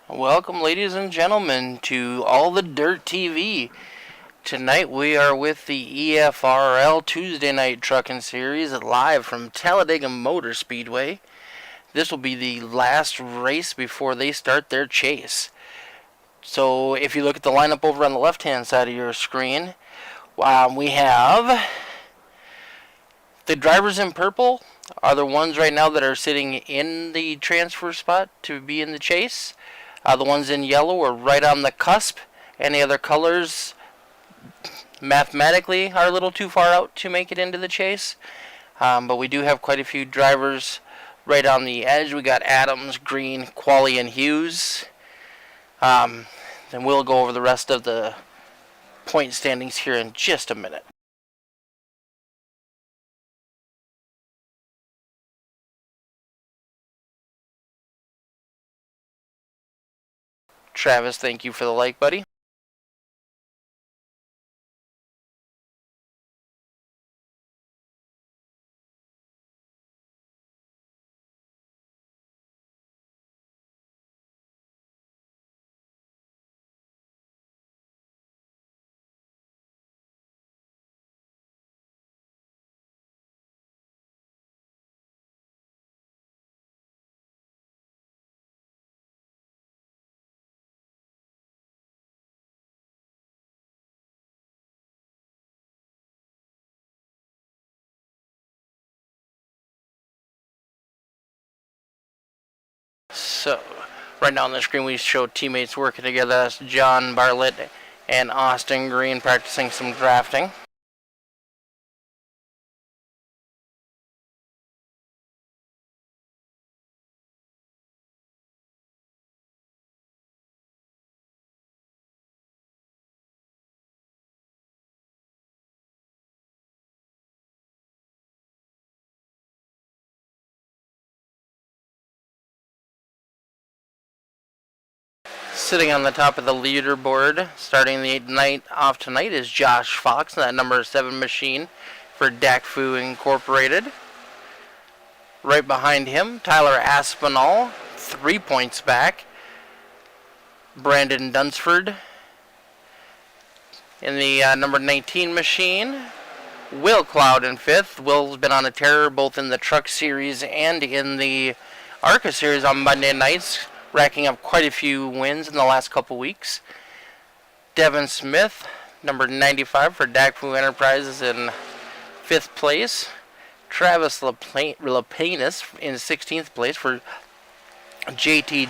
Welcome, ladies and gentlemen, to All the Dirt TV. Tonight we are with the EFRL Tuesday Night Trucking Series live from Talladega Motor Speedway. This will be the last race before they start their chase. So if you look at the lineup over on the left-hand side of your screen, we have the drivers in purple are the ones right now that are sitting in the transfer spot to be in the chase. The ones in yellow are right on the cusp. Any other colors mathematically are a little too far out to make it into the chase. But we do have quite a few drivers right on the edge. We got Adams, Green, Qualley, and Hughes. Then we'll go over the rest of the point standings here in just a minute. Travis, thank you for the like, buddy. So, right now on the screen we show teammates working together. That's John Bartlett and Austin Green practicing some drafting. Sitting on the top of the leaderboard, starting the night off tonight, is Josh Fox, that number 7 machine for DACFU Incorporated. Right behind him, Tyler Aspinall, 3 points back. Brandon Dunsford in the number 19 machine. Will Cloud in 5th. Will's been on a tear both in the Truck Series and in the ARCA Series on Monday nights, racking up quite a few wins in the last couple weeks. Devin Smith, number 95 for DACFU Enterprises in 5th place. Travis Lapanis in 16th place for JTD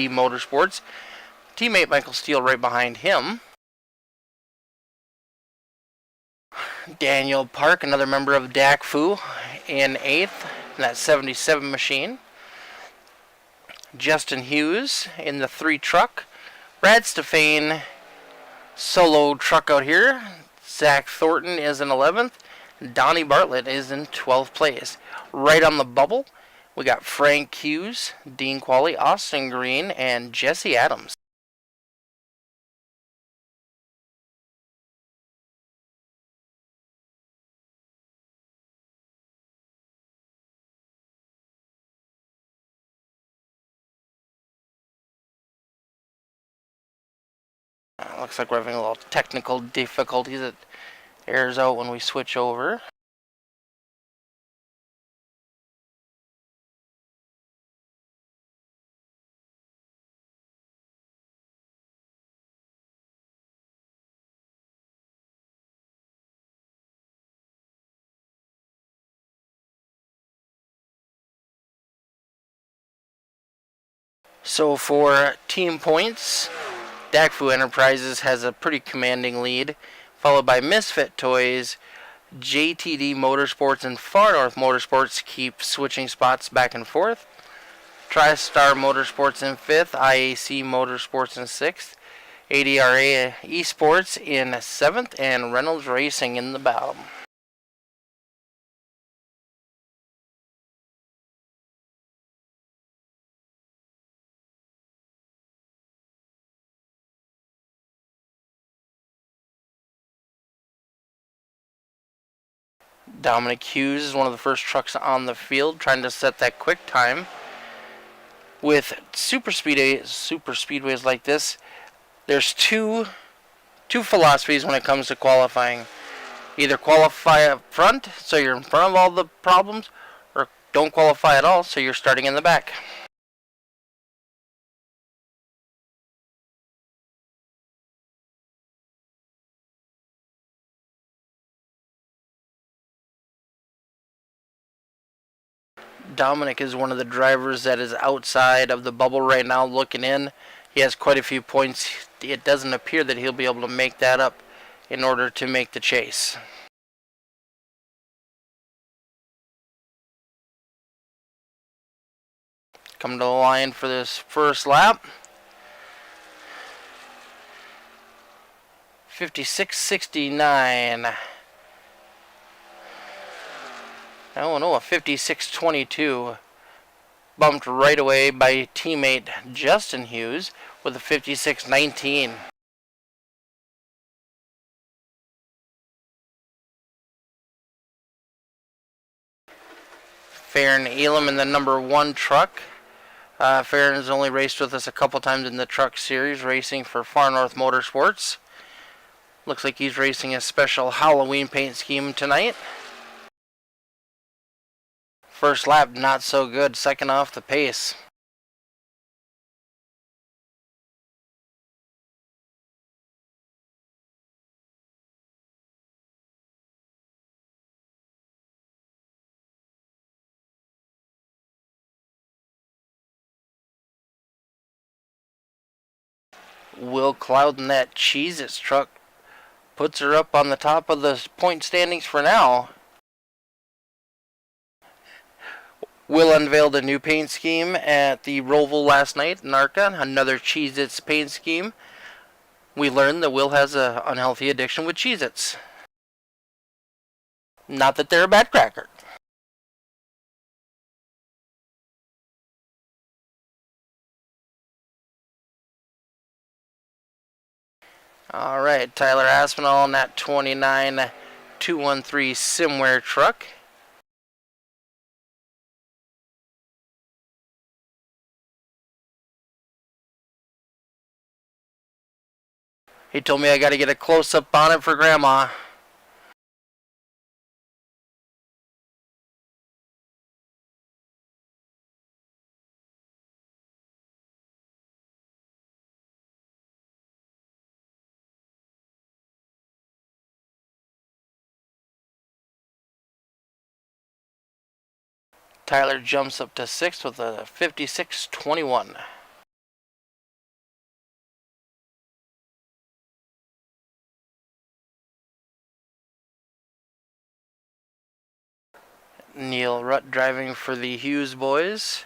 Motorsports. Teammate Michael Steele right behind him. Daniel Park, another member of DACFU, in 8th, in that 77 machine. Justin Hughes in the 3 truck. Brad Stefane, solo truck out here. Zach Thornton is in 11th. Donnie Bartlett is in 12th place. Right on the bubble, we got Frank Hughes, Dean Qualley, Austin Green, and Jesse Adams. Looks like we're having a little technical difficulties. It airs out when we switch over. So for team points, DACFU Enterprises has a pretty commanding lead, followed by Misfit Toys. JTD Motorsports and Far North Motorsports keep switching spots back and forth. TriStar Motorsports in 5th, IAC Motorsports in 6th, ADRA Esports in 7th, and Reynolds Racing in the bottom. Dominic Hughes is one of the first trucks on the field, trying to set that quick time. With super speedways like this, there's two philosophies when it comes to qualifying. Either qualify up front, so you're in front of all the problems, or don't qualify at all, so you're starting in the back. Dominic is one of the drivers that is outside of the bubble right now looking in. He has quite a few points. It doesn't appear that he'll be able to make that up in order to make the chase. Coming to the line for this first lap. 56.69. Oh no, a 56.22. Bumped right away by teammate Justin Hughes with a 56.19. Farron Elam in the number 1 truck. Farron has only raced with us a couple times in the truck series, racing for Far North Motorsports. Looks like he's racing a special Halloween paint scheme tonight. First lap, not so good. Second off the pace. Will Cloud in that Cheez-Its truck puts her up on the top of the point standings for now. Will unveiled a new paint scheme at the Roval last night in ARCA, another Cheez-Its paint scheme. We learned that Will has an unhealthy addiction with Cheez-Its. Not that they're a bad cracker. Alright, Tyler Aspinall in that 29 213 Simware truck. He told me I got to get a close-up on it for Grandma. Tyler jumps up to 6th with a 56.21. Neil Rutt driving for the Hughes boys.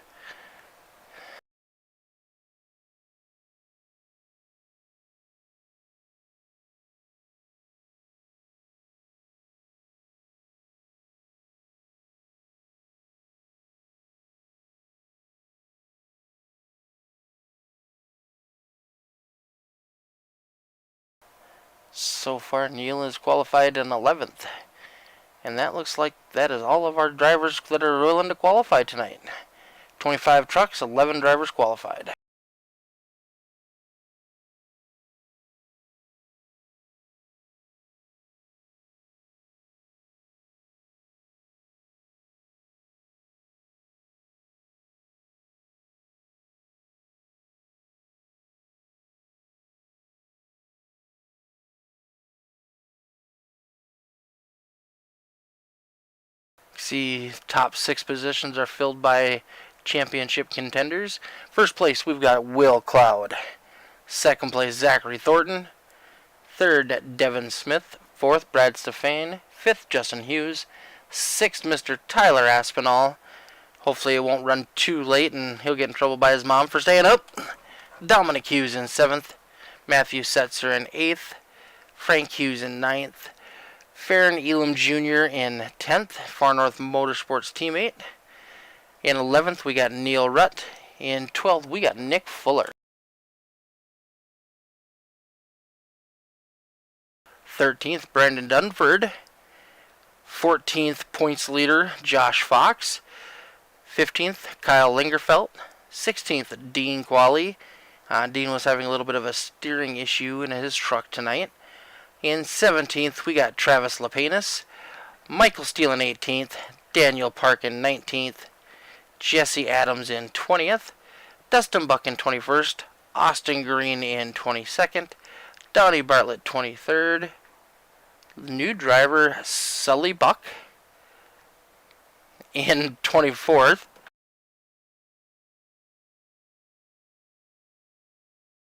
So far, Neil is qualified in 11th. And that looks like that is all of our drivers that are willing to qualify tonight. 25 trucks, 11 drivers qualified. See, top 6 positions are filled by championship contenders. First place, we've got Will Cloud. Second place, Zachary Thornton. Third, Devin Smith. Fourth, Brad Stefan. Fifth, Justin Hughes. Sixth, Mr. Tyler Aspinall. Hopefully it won't run too late and he'll get in trouble by his mom for staying up. Dominic Hughes in 7th. Matthew Setzer in 8th. Frank Hughes in 9th. Farron Elam Jr. in 10th, Far North Motorsports teammate. In 11th, we got Neil Rutt. In 12th, we got Nick Fuller. 13th, Brandon Dunford. 14th, points leader, Josh Fox. 15th, Kyle Lingerfelt. 16th, Dean Qualley. Dean was having a little bit of a steering issue in his truck tonight. In 17th, we got Travis Lapenas. Michael Steele in 18th. Daniel Park in 19th. Jesse Adams in 20th. Dustin Buck in 21st. Austin Green in 22nd. Donnie Bartlett 23rd. New driver Sully Buck in 24th.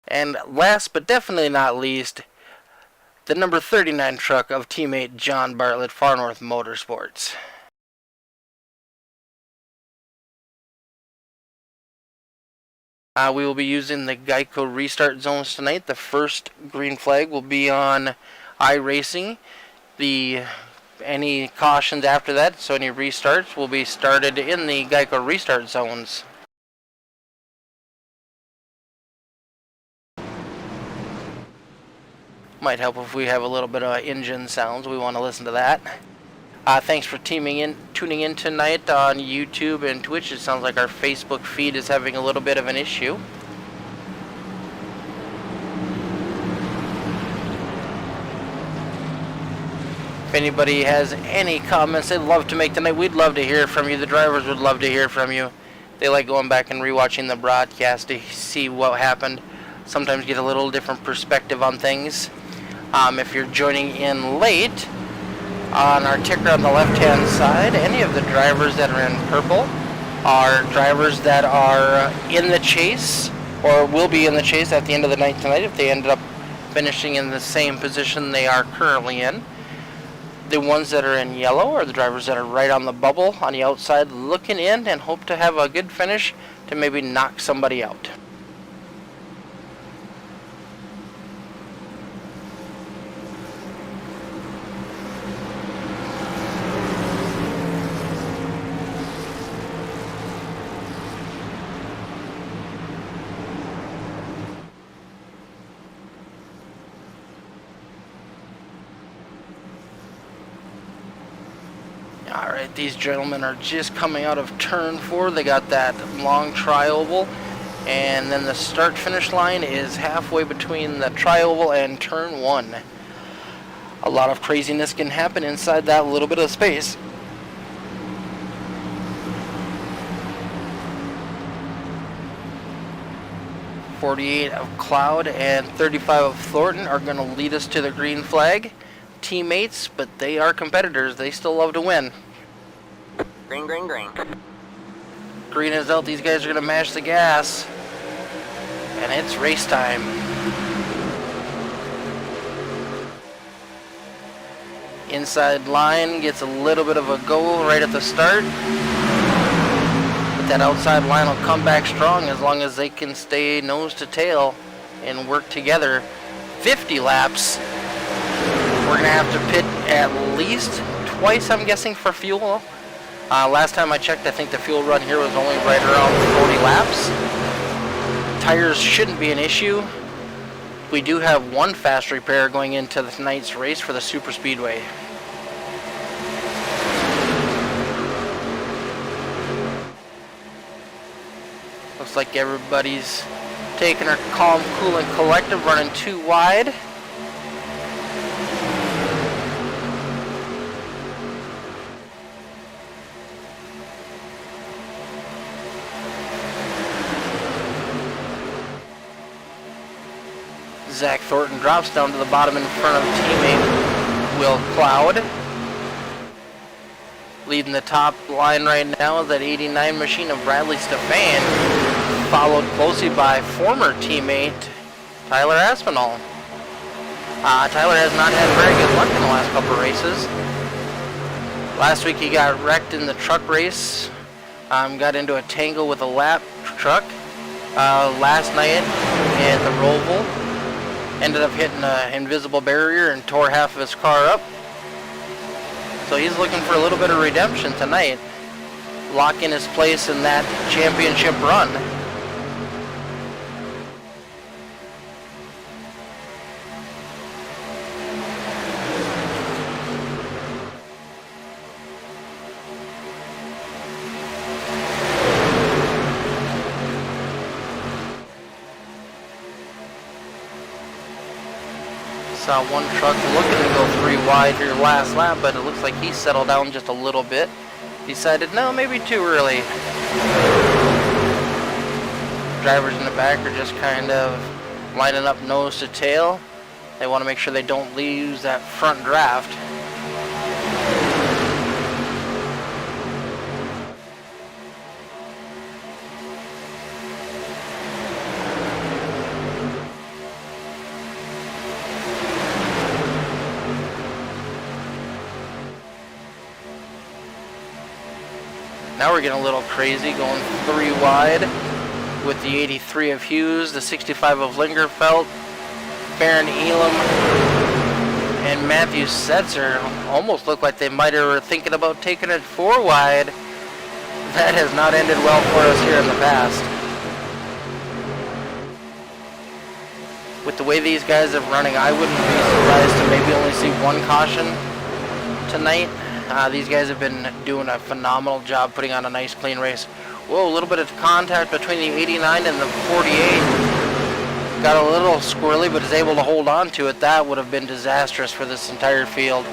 And last but definitely not least, the number 39 truck of teammate John Bartlett, Far North Motorsports. We will be using the Geico restart zones tonight. The first green flag will be on iracing. Any cautions after that, so any restarts will be started in the Geico restart zones. Might help if we have a little bit of engine sounds. We want to listen to that. Thanks for tuning in tonight on YouTube and Twitch. It sounds like our Facebook feed is having a little bit of an issue. If anybody has any comments they'd love to make tonight, we'd love to hear from you. The drivers would love to hear from you. They like going back and rewatching the broadcast to see what happened. Sometimes get a little different perspective on things. If you're joining in late, on our ticker on the left-hand side, any of the drivers that are in purple are drivers that are in the chase or will be in the chase at the end of the night tonight if they ended up finishing in the same position they are currently in. The ones that are in yellow are the drivers that are right on the bubble on the outside looking in and hope to have a good finish to maybe knock somebody out. Alright, these gentlemen are just coming out of turn 4. They got that long tri-oval, and then the start-finish line is halfway between the tri-oval and turn 1. A lot of craziness can happen inside that little bit of space. .48 of Cloud and 35 of Thornton are going to lead us to the green flag. Teammates, but they are competitors. They still love to win. Green, green, green. Green is out. These guys are going to mash the gas. And it's race time. Inside line gets a little bit of a go right at the start. But that outside line will come back strong as long as they can stay nose to tail and work together. 50 laps. We're going to have to pit at least twice, I'm guessing, for fuel. Last time I checked, I think the fuel run here was only right around 40 laps. Tires shouldn't be an issue. We do have one fast repair going into tonight's race for the super speedway. Looks like everybody's taking her calm, cool, and collective, running 2 wide. Zach Thornton drops down to the bottom in front of teammate Will Cloud. Leading the top line right now is that 89 machine of Bradley Stefan, followed closely by former teammate Tyler Aspinall. Tyler has not had very good luck in the last couple of races. Last week he got wrecked in the truck race, got into a tangle with a lap truck. Last night at the Roval, ended up hitting an invisible barrier and tore half of his car up. So he's looking for a little bit of redemption tonight, lock in his place in that championship run. Saw one truck looking to go 3 wide here last lap, but it looks like he settled down just a little bit. Decided, no, maybe too early. Drivers in the back are just kind of lining up nose to tail. They want to make sure they don't lose that front draft. Now we're getting a little crazy, going 3 wide with the 83 of Hughes, the 65 of Lingerfeld, Baron Elam, and Matthew Setzer almost look like they might have thinking about taking it 4 wide. That has not ended well for us here in the past. With the way these guys are running, I wouldn't be surprised to maybe only see 1 caution tonight. These guys have been doing a phenomenal job putting on a nice clean race. Whoa, a little bit of contact between the 89 and the 48. Got a little squirrely, but is able to hold on to it. That would have been disastrous for this entire field.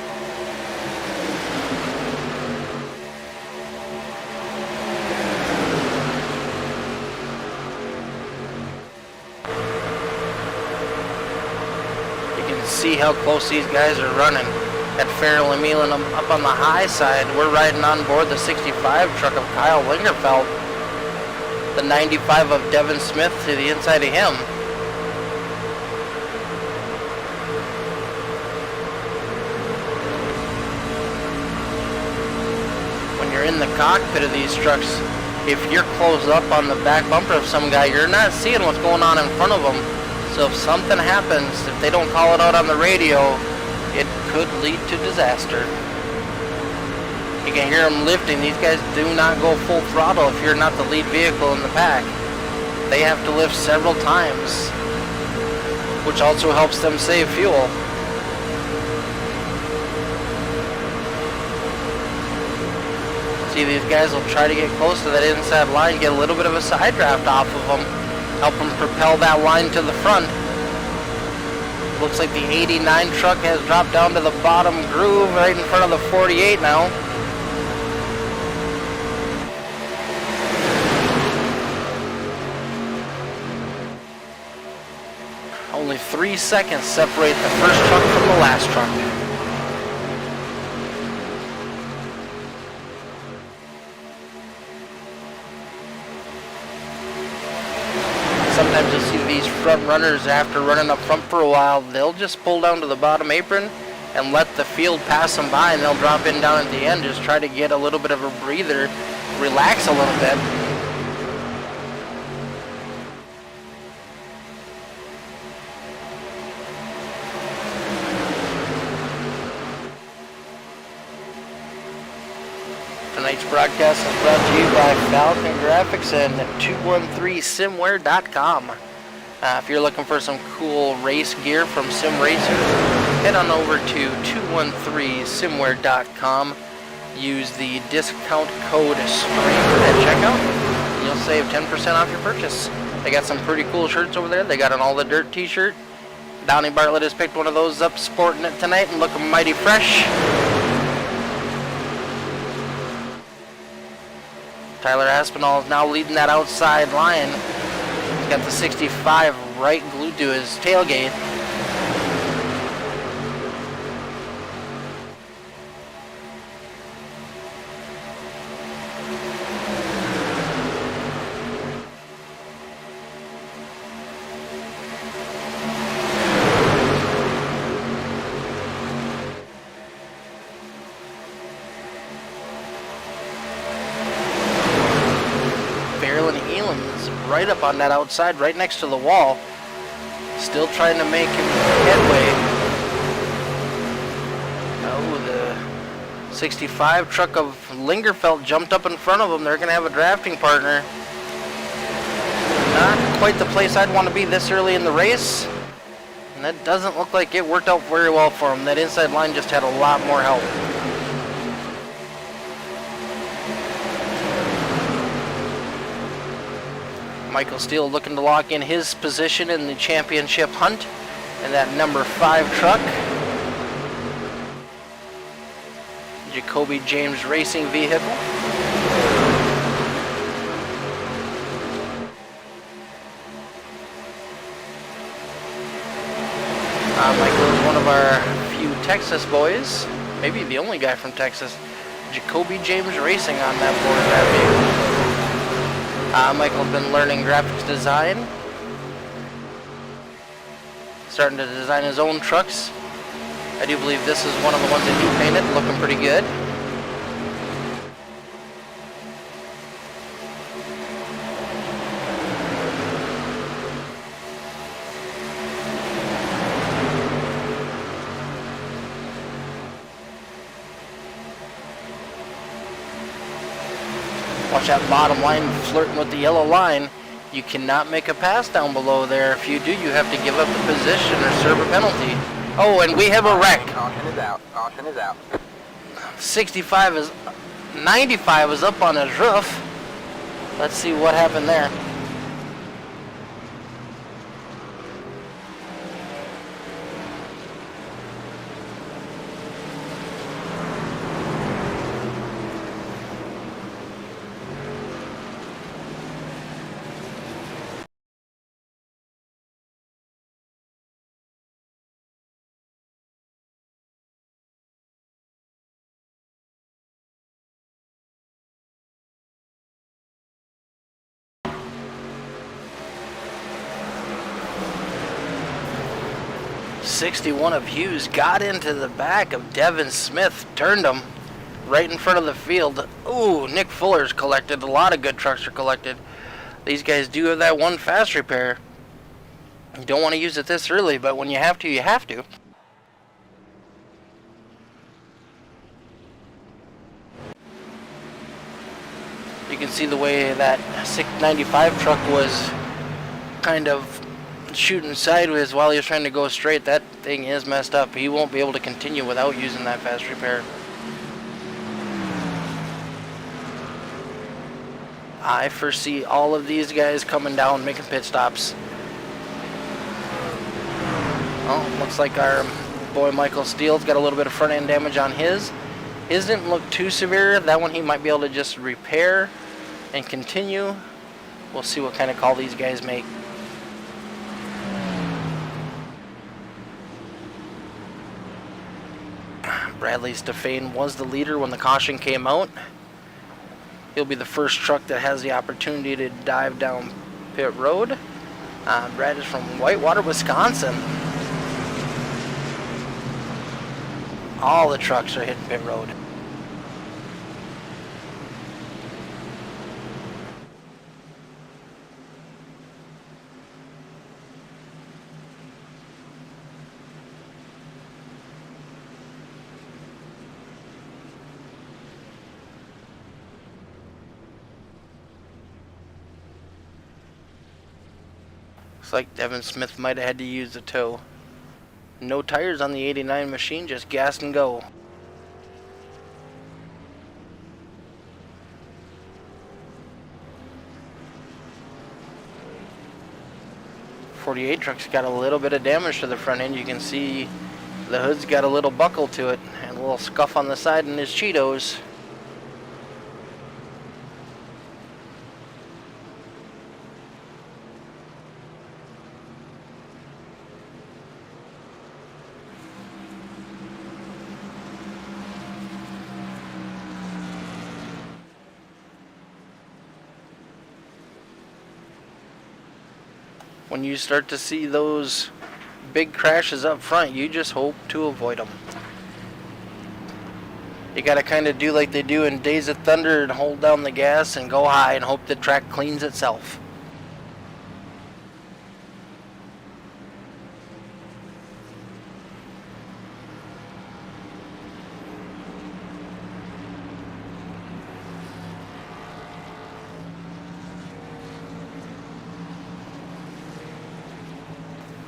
You can see how close these guys are running. At Efrl and Milan up on the high side, we're riding on board the 65 truck of Kyle Lingerfeld. The 95 of Devin Smith to the inside of him. When you're in the cockpit of these trucks, if you're close up on the back bumper of some guy, you're not seeing what's going on in front of them. So if something happens, if they don't call it out on the radio, it could lead to disaster. You can hear them lifting. These guys do not go full throttle if you're not the lead vehicle in the pack. They have to lift several times, which also helps them save fuel. See, these guys will try to get close to that inside line, get a little bit of a side draft off of them, help them propel that line to the front. Looks like the 89 truck has dropped down to the bottom groove right in front of the 48 now. Only 3 seconds separate the first truck from the last truck. Sometimes you'll see these front runners, after running up front for a while, they'll just pull down to the bottom apron and let the field pass them by, and they'll drop in down at the end, just try to get a little bit of a breather, relax a little bit. Tonight's broadcast is brought to you by Falcon Graphics and 213simware.com. If you're looking for some cool race gear from Sim Racers, head on over to 213simware.com. Use the discount code STRING at checkout, and you'll save 10% off your purchase. They got some pretty cool shirts over there. They got an All the Dirt t-shirt. Donnie Bartlett has picked one of those up, sporting it tonight and looking mighty fresh. Tyler Aspinall is now leading that outside line. He's got the 65 right glued to his tailgate. Right up on that outside, right next to the wall. Still trying to make him headway. Oh, the 65 truck of Lingerfeld jumped up in front of him. They're going to have a drafting partner. Not quite the place I'd want to be this early in the race. And that doesn't look like it worked out very well for him. That inside line just had a lot more help. Michael Steele looking to lock in his position in the championship hunt. And that number 5 truck, Jacoby James Racing vehicle. Michael is one of our few Texas boys, maybe the only guy from Texas. Jacoby James Racing on that board of that vehicle. Michael's been learning graphics design, starting to design his own trucks. I do believe this is one of the ones that he painted, looking pretty good. Watch that bottom line flirting with the yellow line. You cannot make a pass down below there. If you do, you have to give up the position or serve a penalty. Oh, and we have a wreck. Caution is out. Caution is out. 95 is up on his roof. Let's see what happened there. '61 of Hughes got into the back of Devin Smith, turned him right in front of the field. Ooh, Nick Fuller's collected. A lot of good trucks are collected. These guys do have that one fast repair. You don't want to use it this early, but when you have to, you have to. You can see the way that 695 truck was kind of shooting sideways while he was trying to go straight. That thing is messed up. He won't be able to continue without using that fast repair. I foresee all of these guys coming down, making pit stops. Oh, looks like our boy Michael Steele's got a little bit of front end damage on his. His didn't look too severe. That one he might be able to just repair and continue. We'll see what kind of call these guys make. Bradley Stefane was the leader when the caution came out. He'll be the first truck that has the opportunity to dive down pit road. Brad is from Whitewater, Wisconsin. All the trucks are hitting pit road. Looks like Devin Smith might have had to use the tow. No tires on the 89 machine, just gas and go. '48 truck's got a little bit of damage to the front end. You can see the hood's got a little buckle to it and a little scuff on the side in his Cheetos. When you start to see those big crashes up front, you just hope to avoid them. You gotta kind of do like they do in Days of Thunder and hold down the gas and go high and hope the track cleans itself.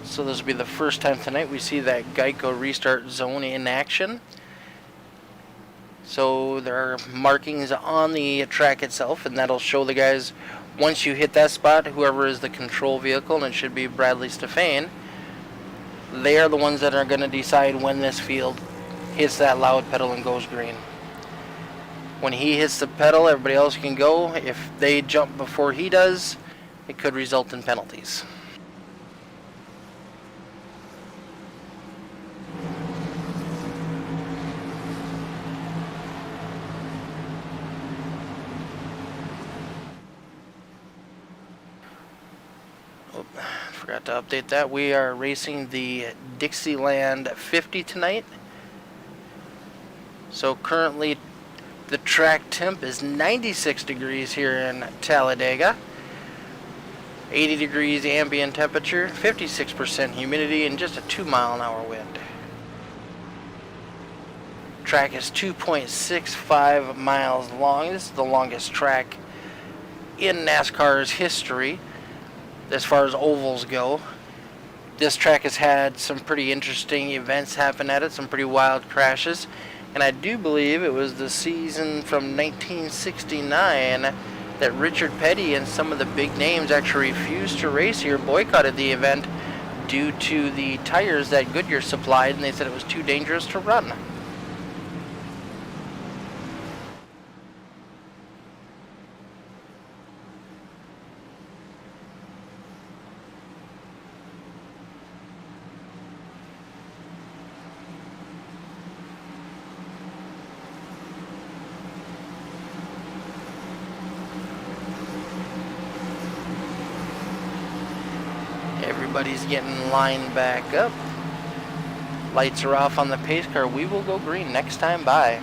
So this will be the first time tonight we see that Geico restart zone in action. So there are markings on the track itself, and that'll show the guys once you hit that spot, whoever is the control vehicle, and it should be Bradley Stefane. They are the ones that are going to decide when this field hits that loud pedal and goes green. When he hits the pedal, everybody else can go. If they jump before he does, it could result in penalties. Oh, forgot to update that. We are racing the Dixieland 50 tonight. So currently the track temp is 96 degrees here in Talladega. 80 degrees ambient temperature, 56% humidity, and just a 2-mile-an-hour wind. Track is 2.65 miles long. This is the longest track in NASCAR's history as far as ovals go. This track has had some pretty interesting events happen at it, some pretty wild crashes. And I do believe it was the season from 1969 that Richard Petty and some of the big names actually refused to race here, boycotted the event due to the tires that Goodyear supplied, and they said it was too dangerous to run. Everybody's getting lined back up. Lights are off on the pace car. We will go green next time by.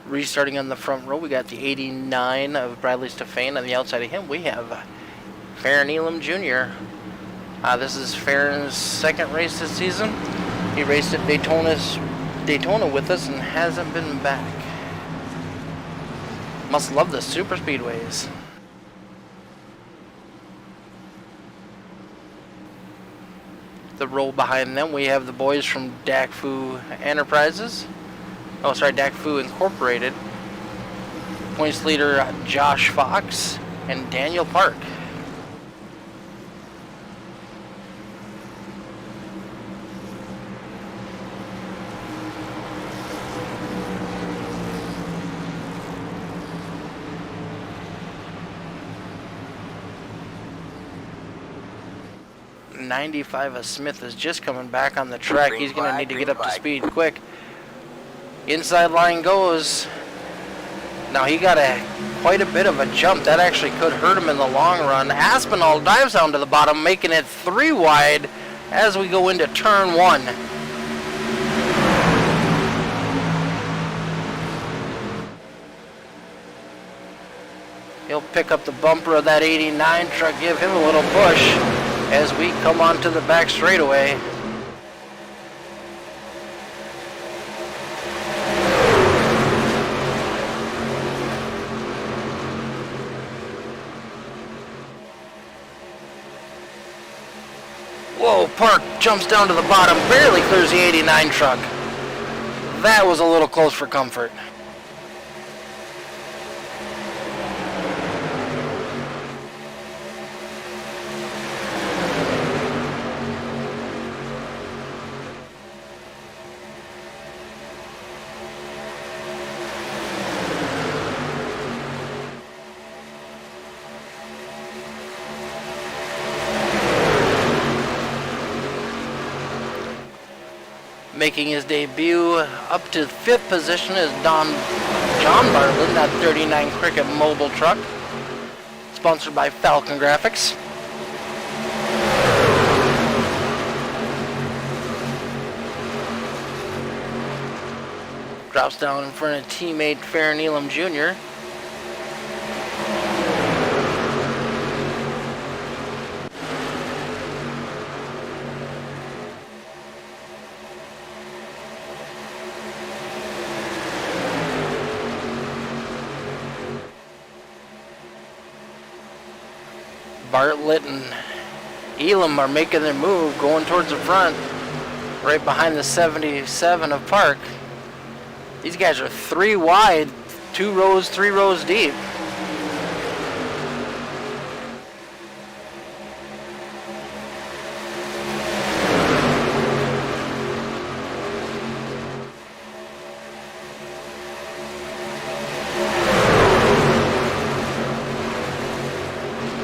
Restarting on the front row, we got the 89 of Bradley Stefan. On the outside of him, we have Farron Elam Jr. This is Farron's second race this season. He raced at Daytona with us and hasn't been back. Must love the super speedways. The row behind them, we have the boys from DAC-Fu Enterprises. DAC-Fu Incorporated. Points leader Josh Fox and Daniel Park. '95 of Smith is just coming back on the track. He's going to need to get up to speed quick. Inside line goes. Now he got quite a bit of a jump. That actually could hurt him in the long run. Aspinall dives down to the bottom, making it 3 wide as we go into turn 1. He'll pick up the bumper of that 89 truck, give him a little push as we come onto the back straightaway. Whoa, Park jumps down to the bottom, barely clears the 89 truck. That was a little close for comfort. Making his debut up to 5th position is John Bartlett, that 39 Cricket mobile truck, sponsored by Falcon Graphics. Drops down in front of teammate Farron Elam Jr. Bartlett and Elam are making their move, going towards the front, right behind the 77 of Park. These guys are 3 wide, 2 rows, 3 rows deep.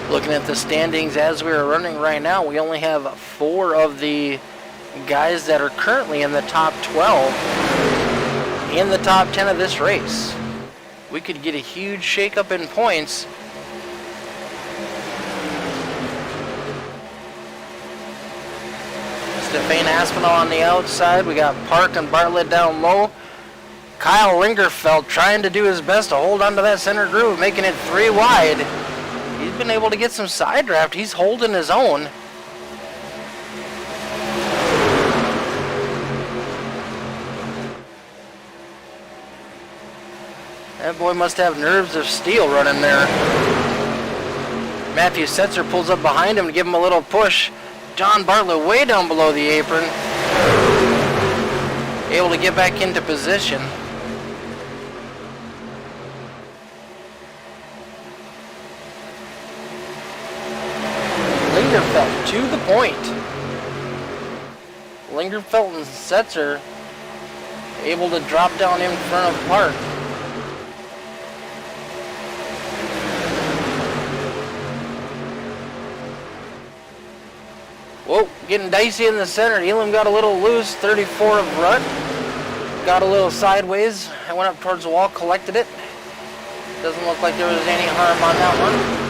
Looking at the standings as we are running right now, we only have 4 of the guys that are currently in the top 12 in the top 10 of this race. We could get a huge shakeup in points. Stefan Aspinall on the outside. We got Park and Bartlett down low. Kyle Lingerfeld trying to do his best to hold onto that center groove, making it 3 wide. He's been able to get some side draft. He's holding his own. That boy must have nerves of steel running there. Matthew Setzer pulls up behind him to give him a little push. John Bartlett way down below the apron. Able to get back into position. Lingerfeld to the point. Lingerfeld and Setzer able to drop down in front of Park. Whoa, getting dicey in the center. Elam got a little loose. 34 of Rutt. Got a little sideways. I went up towards the wall, collected it. Doesn't look like there was any harm on that one.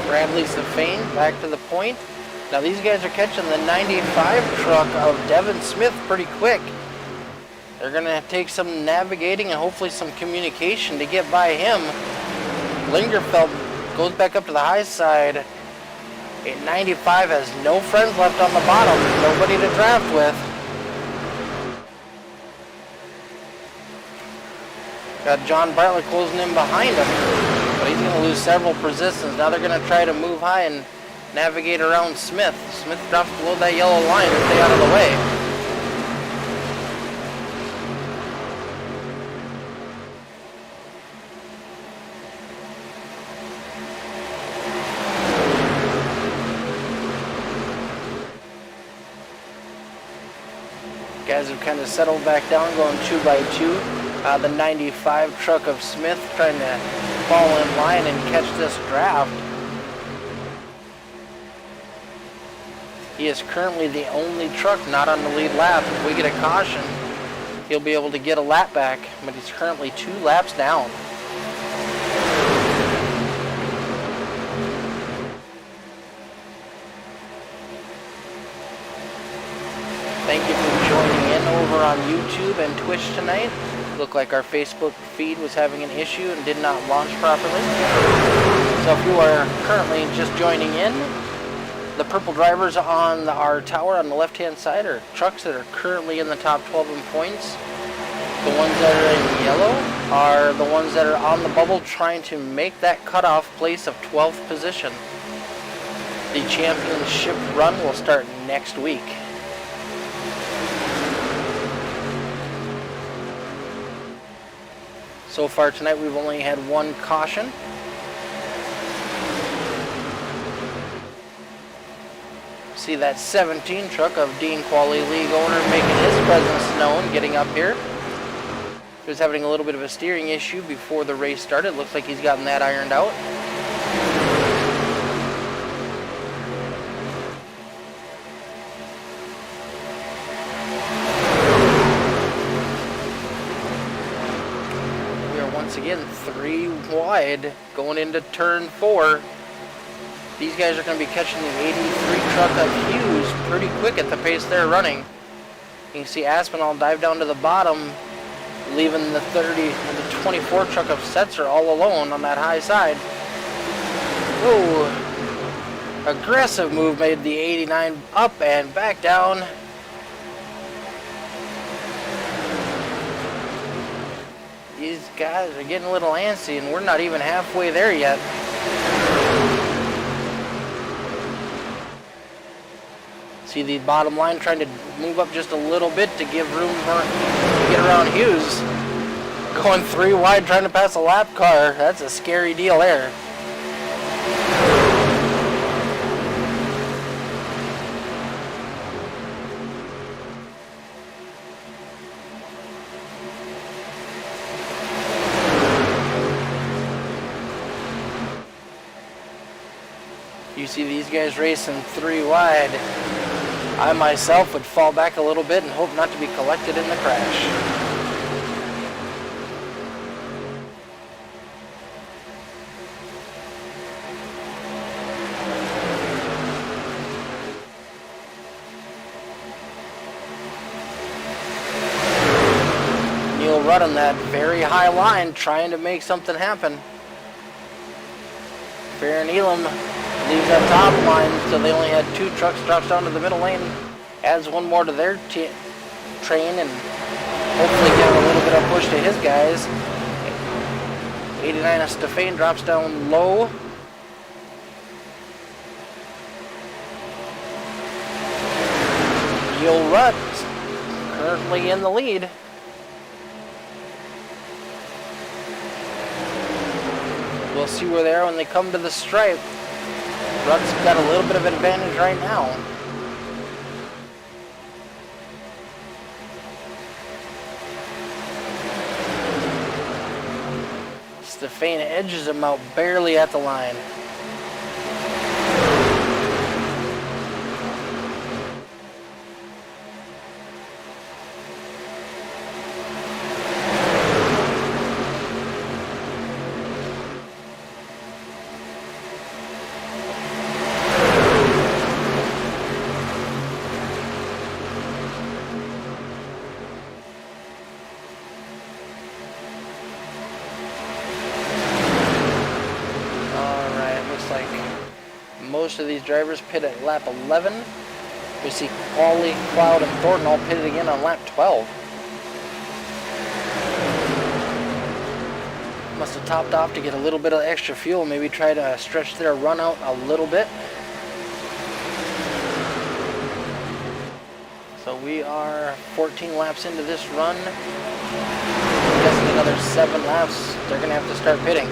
Bradley Stefan back to the point. Now these guys are catching the 95 truck of Devin Smith pretty quick. They're going to take some navigating and hopefully some communication to get by him. Lingerfeld goes back up to the high side. 95 has no friends left on the bottom. Nobody to draft with. Got John Bartlett closing in behind him. But he's going to lose several positions. Now they're going to try to move high and navigate around Smith. Smith drops below that yellow line to stay out of the way. Guys have kind of settled back down, going 2 by 2. The 95 truck of Smith trying to fall in line and catch this draft. He is currently the only truck not on the lead lap. If we get a caution, he'll be able to get a lap back, but he's currently 2 laps down. Thank you for joining in over on YouTube and Twitch tonight. Looked like our Facebook feed was having an issue and did not launch properly. So if you are currently just joining in, the purple drivers on our tower on the left-hand side are trucks that are currently in the top 12 in points. The ones that are in yellow are the ones that are on the bubble trying to make that cutoff place of 12th position. The championship run will start next week. So far tonight we've only had 1 caution. See that 17 truck of Dean Quali League owner making his presence known, getting up here. He was having a little bit of a steering issue before the race started. Looks like he's gotten that ironed out. Once again, 3 wide. wide going into turn 4. These guys are going to be catching the 83 truck of Hughes pretty quick at the pace they're running. You can see Aspinall dive down to the bottom, leaving the 24 truck of Setzer all alone on that high side. Whoa. Aggressive move made the 89 up and back down. These guys are getting a little antsy, and we're not even halfway there yet. See the bottom line trying to move up just a little bit to give room to get around Hughes. Going 3 wide trying to pass a lap car. That's a scary deal there. You see these guys racing 3 wide. I myself would fall back a little bit and hope not to be collected in the crash. Neil Rudd on that very high line trying to make something happen. Baron Elam leaves that top line, so they only had 2 trucks, drops down to the middle lane, adds 1 more to their train, and hopefully give a little bit of push to his guys. 89 of Stefan drops down low. Neil Rudd currently in the lead. We'll see where they are when they come to the stripe. Rudd's got a little bit of advantage right now. Stefan edges him out barely at the line. Most of these drivers pit at lap 11. We see Qualley, Cloud, and Thornton all pitted again on lap 12. Must have topped off to get a little bit of extra fuel, maybe try to stretch their run out a little bit. So we are 14 laps into this run. I'm guessing another 7 laps, they're going to have to start pitting.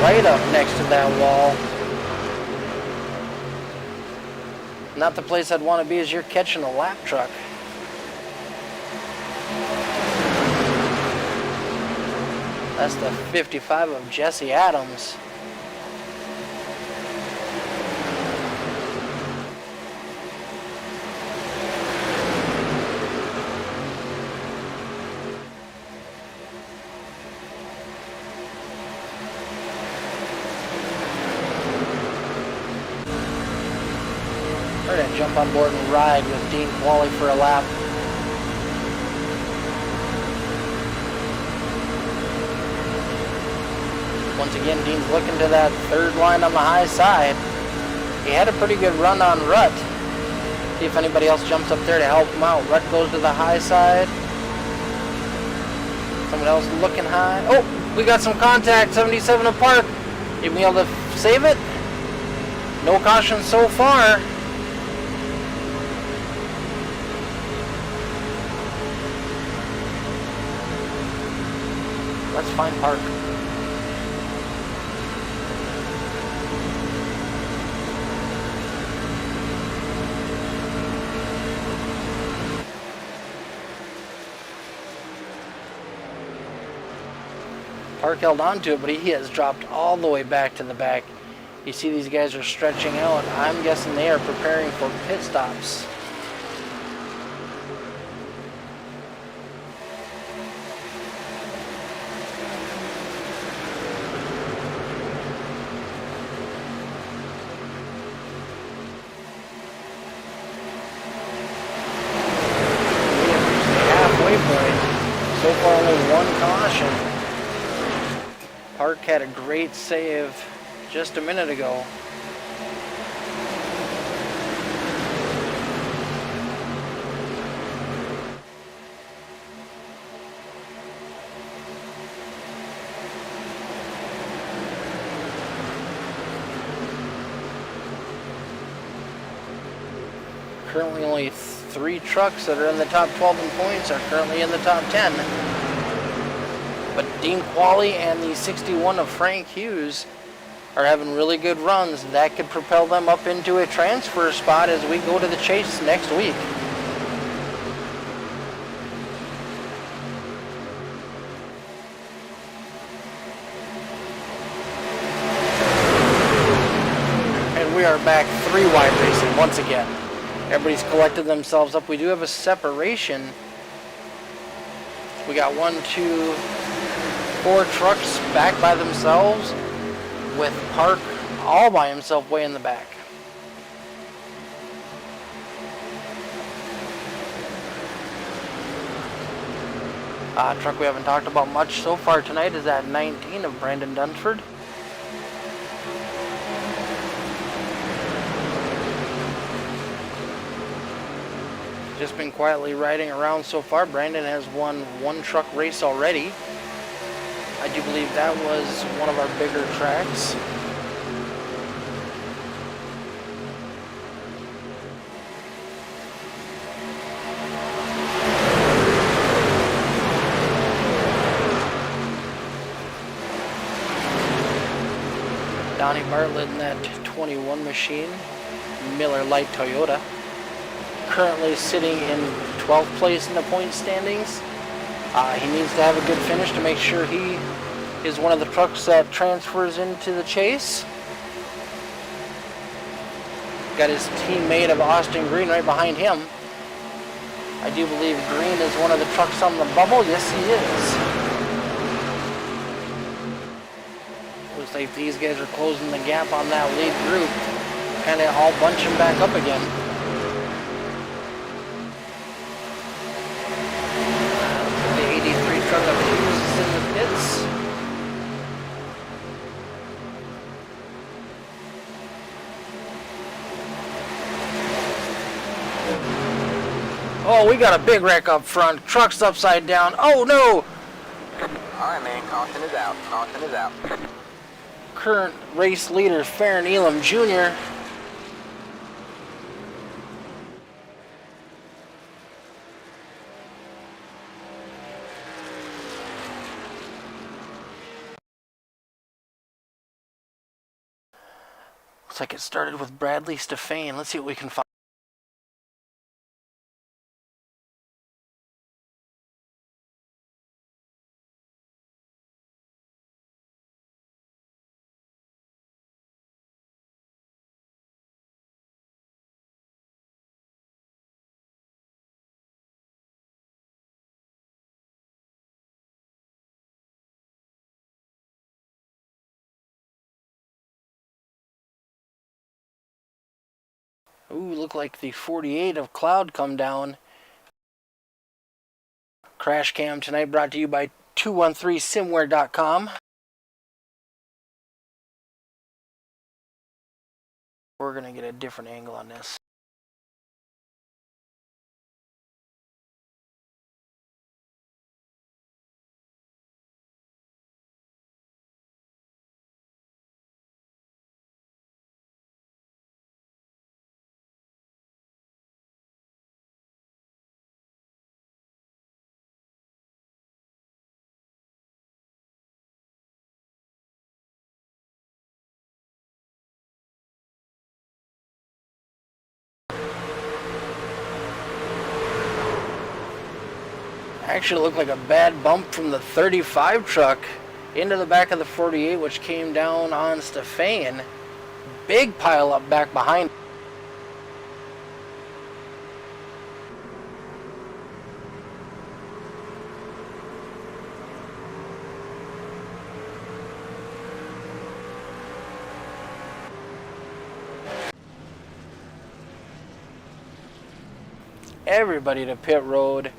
Right up next to that wall. Not the place I'd want to be as you're catching a lap truck. That's the 55 of Jesse Adams. We're going to jump on board and ride with Dean Qualley for a lap. Once again, Dean's looking to that 3rd line on the high side. He had a pretty good run on Rut. See if anybody else jumps up there to help him out. Rut goes to the high side. Someone else looking high. Oh, we got some contact. 77 of Park. You be able to save it? No caution so far. Let's find Park. Park held on to it, but he has dropped all the way back to the back. You see these guys are stretching out. I'm guessing they are preparing for pit stops. Halfway point. So far only one caution. Park had a great save just a minute ago. Currently only 3 trucks that are in the top 12 in points are currently in the top 10. But Dean Qualley and the 61 of Frank Hughes are having really good runs. That could propel them up into a transfer spot as we go to the chase next week. And we are back 3 wide racing once again. Everybody's collected themselves up. We do have a separation. We got 1, 2, 4 trucks back by themselves, with Park all by himself way in the back. Truck we haven't talked about much so far tonight is that 19 of Brandon Dunsford. Just been quietly riding around so far. Brandon has won 1 truck race already. I do believe that was one of our bigger tracks. Donnie Bartlett in that 21 machine, Miller Lite Toyota. Currently sitting in 12th place in the point standings. He needs to have a good finish to make sure he is one of the trucks that transfers into the chase. Got his teammate of Austin Green right behind him. I do believe Green is one of the trucks on the bubble. Yes, he is. Looks like these guys are closing the gap on that lead group. Kind of all bunching back up again. Truck of Hughes is in the pits. Oh, we got a big wreck up front. Truck's upside down. Oh no! Alright, man. Caution is out. Caution is out. Current race leader, Farron Elam Jr. Looks like it started with Bradley Stefan. Let's see what we can find. Ooh, look like the 48 of Cloud come down. Crash cam tonight brought to you by 213simware.com. We're going to get a different angle on this. Actually looked like a bad bump from the 35 truck into the back of the 48, which came down on Stefan. big pile up back behind. Everybody to pit road.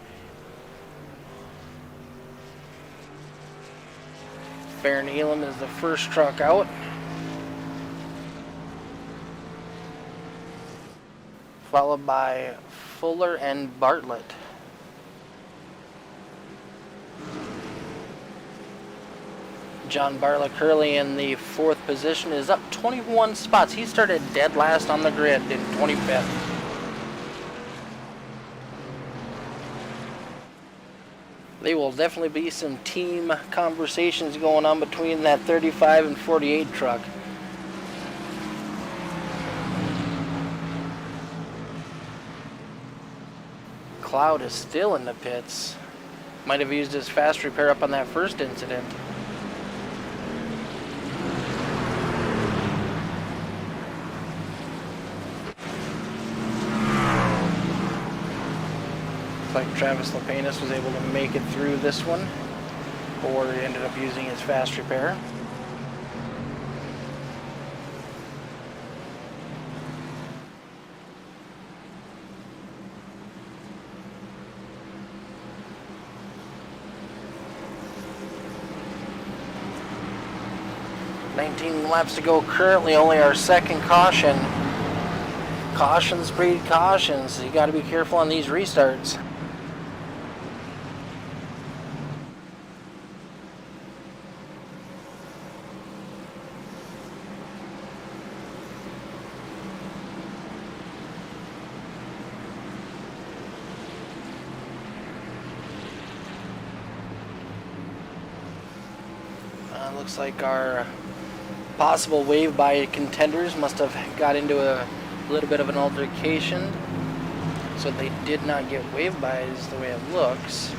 Baron Elam is the first truck out. Followed by Fuller and Bartlett. John Bartlett currently in the 4th position, is up 21 spots. He started dead last on the grid in 25th. There will definitely be some team conversations going on between that 35 and 48 truck. Cloud is still in the pits. Might have used his fast repair up on that first incident. Looks like Travis Lepanus was able to make it through this one, or he ended up using his fast repair. $19 laps to go currently, only our second caution. Cautions breed cautions, so you got to be careful on these restarts. Looks like our possible wave by contenders must have got into a little bit of an altercation, so they did not get wave bys the way it looks.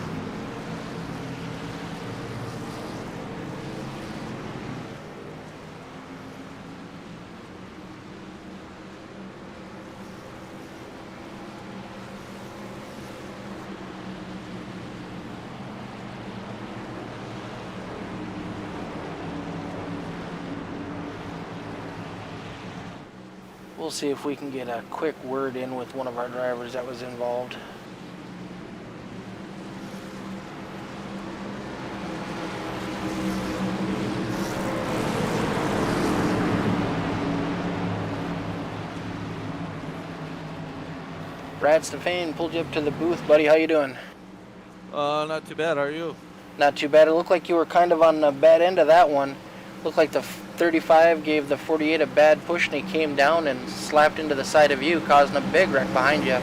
We'll see if we can get a quick word in with one of our drivers that was involved. Brad Stefan pulled you up to the booth, buddy. How you doing? Not too bad. How are you? Not too bad. It looked like you were kind of on the bad end of that one. Looked like the 35 gave the 48 a bad push, and he came down and slapped into the side of you, causing a big wreck behind you. Yeah,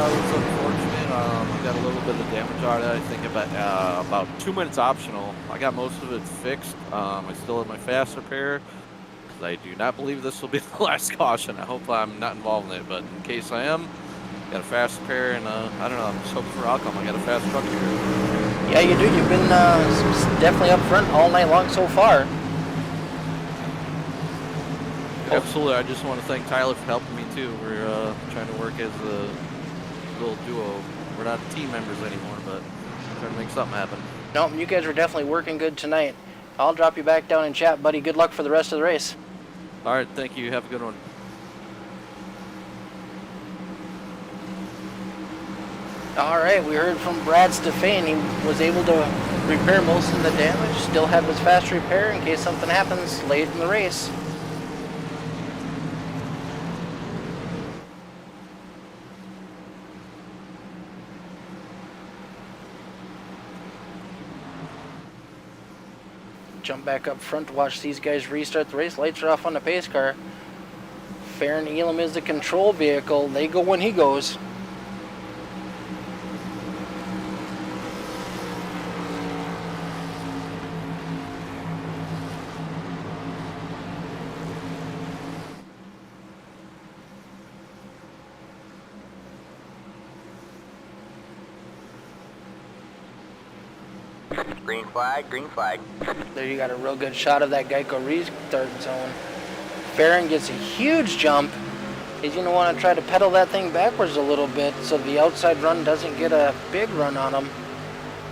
it was unfortunate. I got a little bit of damage on it. I think about 2 minutes optional. I got most of it fixed. I still have my fast repair, because I do not believe this will be the last caution. I hope I'm not involved in it, but in case I am, got a fast repair, and I don't know, I'm just hoping for outcome. I got a fast truck here. Yeah, you do. You've been definitely up front all night long so far. Absolutely. I just want to thank Tyler for helping me too. We're trying to work as a little duo. We're not team members anymore, but trying to make something happen. No, you guys were definitely working good tonight. I'll drop you back down in chat, buddy. Good luck for the rest of the race. All right, thank you. Have a good one. All right, we heard from Brad Stefan. He was able to repair most of the damage, still have his fast repair in case something happens late in the race. Jump back up front to watch these guys restart the race. Lights are off on the pace car. Farron Elam is the control vehicle. They go when he goes. Green flag, green flag. There you got a real good shot of that Geico restart zone. Farron gets a huge jump. He's going to want to try to pedal that thing backwards a little bit so the outside run doesn't get a big run on him.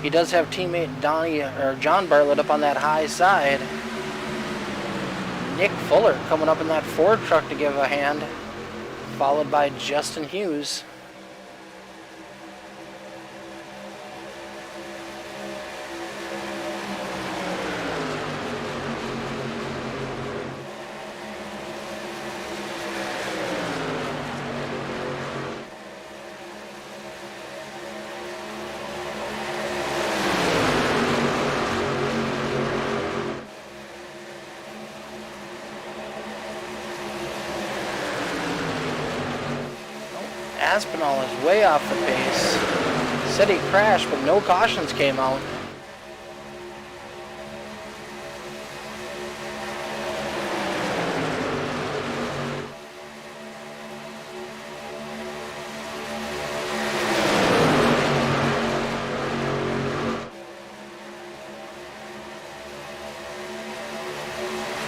He does have teammate John Bartlett up on that high side. Nick Fuller coming up in that Ford truck to give a hand, followed by Justin Hughes. Aspinall is way off the pace. Said he crashed, but no cautions came out.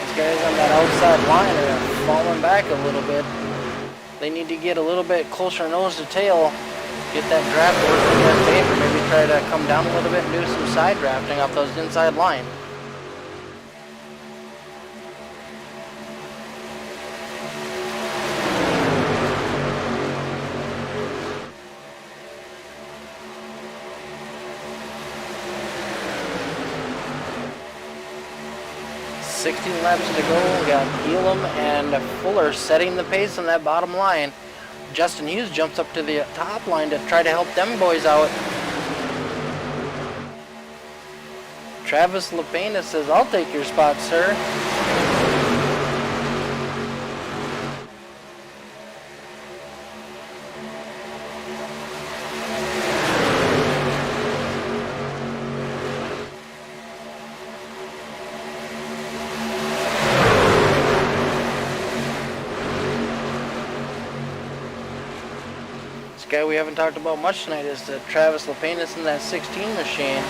These guys on that outside line are falling back a little bit. They need to get a little bit closer nose to tail, get that draft working in their favor, maybe try to come down a little bit and do some side drafting off those inside line. .16 laps to go. We got Elam and Fuller setting the pace on that bottom line. Justin Hughes jumps up to the top line to try to help them boys out. Travis Lapena says, "I'll take your spot, sir." Guy we haven't talked about much tonight is Travis Lapenas in that 16 machine.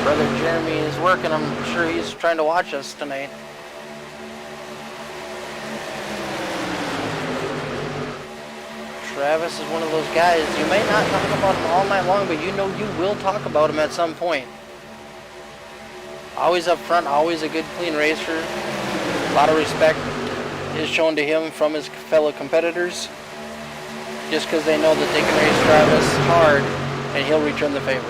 Brother Jeremy is working. I'm sure he's trying to watch us tonight. Travis is one of those guys, you may not talk about him all night long, but you know you will talk about him at some point. Always up front, always a good clean racer. A lot of respect is shown to him from his fellow competitors, just because they know that they can race Travis hard and he'll return the favor.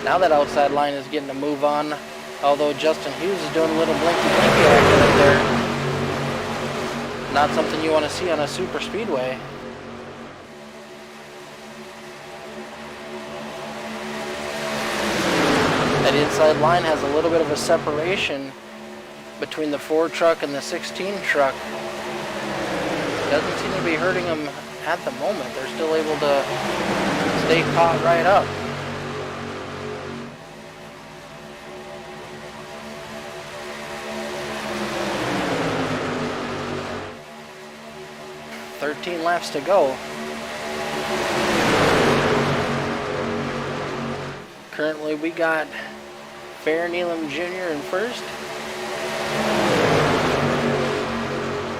Now that outside line is getting a move on, although Justin Hughes is doing a little blinky-blinky action up there. Not something you want to see on a super speedway. That inside line has a little bit of a separation between the Ford truck and the 16 truck. Doesn't seem to be hurting them at the moment. They're still able to stay caught right up. .13 laps to go. Currently we got Farron Elam Jr. in first,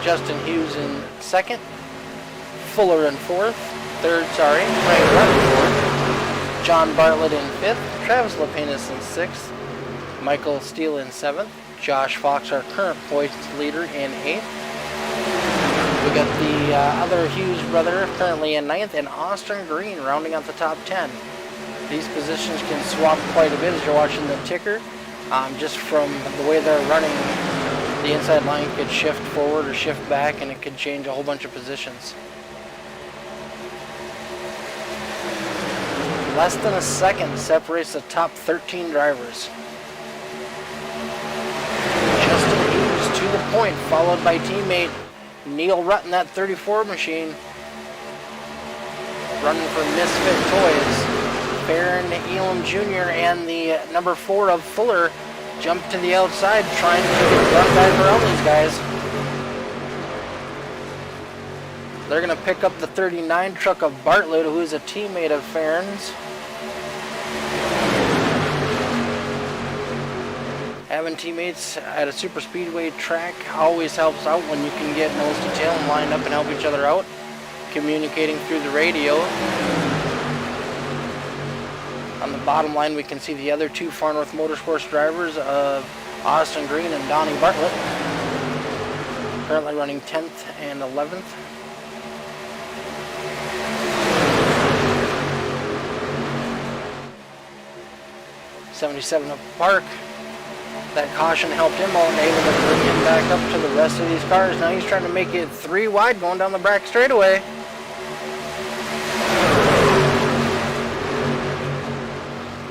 Justin Hughes in second, Fuller in fourth, Frank Rutt in fourth, John Bartlett in fifth, Travis Lapenas in sixth, Michael Steele in seventh, Josh Fox, our current points leader, in eighth. We got the other Hughes brother currently in ninth, and Austin Green rounding out the top 10. These positions can swap quite a bit as you're watching the ticker. Just from the way they're running, the inside line could shift forward or shift back, and it could change a whole bunch of positions. Less than a second separates the top 13 drivers. Justin Hughes to the point, followed by teammate Neil Rutt in that 34 machine, running for Misfit Toys. Farron Elam Jr. and the number 4 of Fuller jump to the outside, trying to get run back around these guys. They're going to pick up the 39 truck of Bartlett, who is a teammate of Farron's. Having teammates at a super speedway track always helps out when you can get nose to tail and line up and help each other out, communicating through the radio. On the bottom line, we can see the other two Far North Motorsports drivers of Austin Green and Donnie Bartlett, currently running 10th and 11th. '77 up Park. That caution helped him out and able to bring him back up to the rest of these cars. Now he's trying to make it 3 wide going down the back straightaway.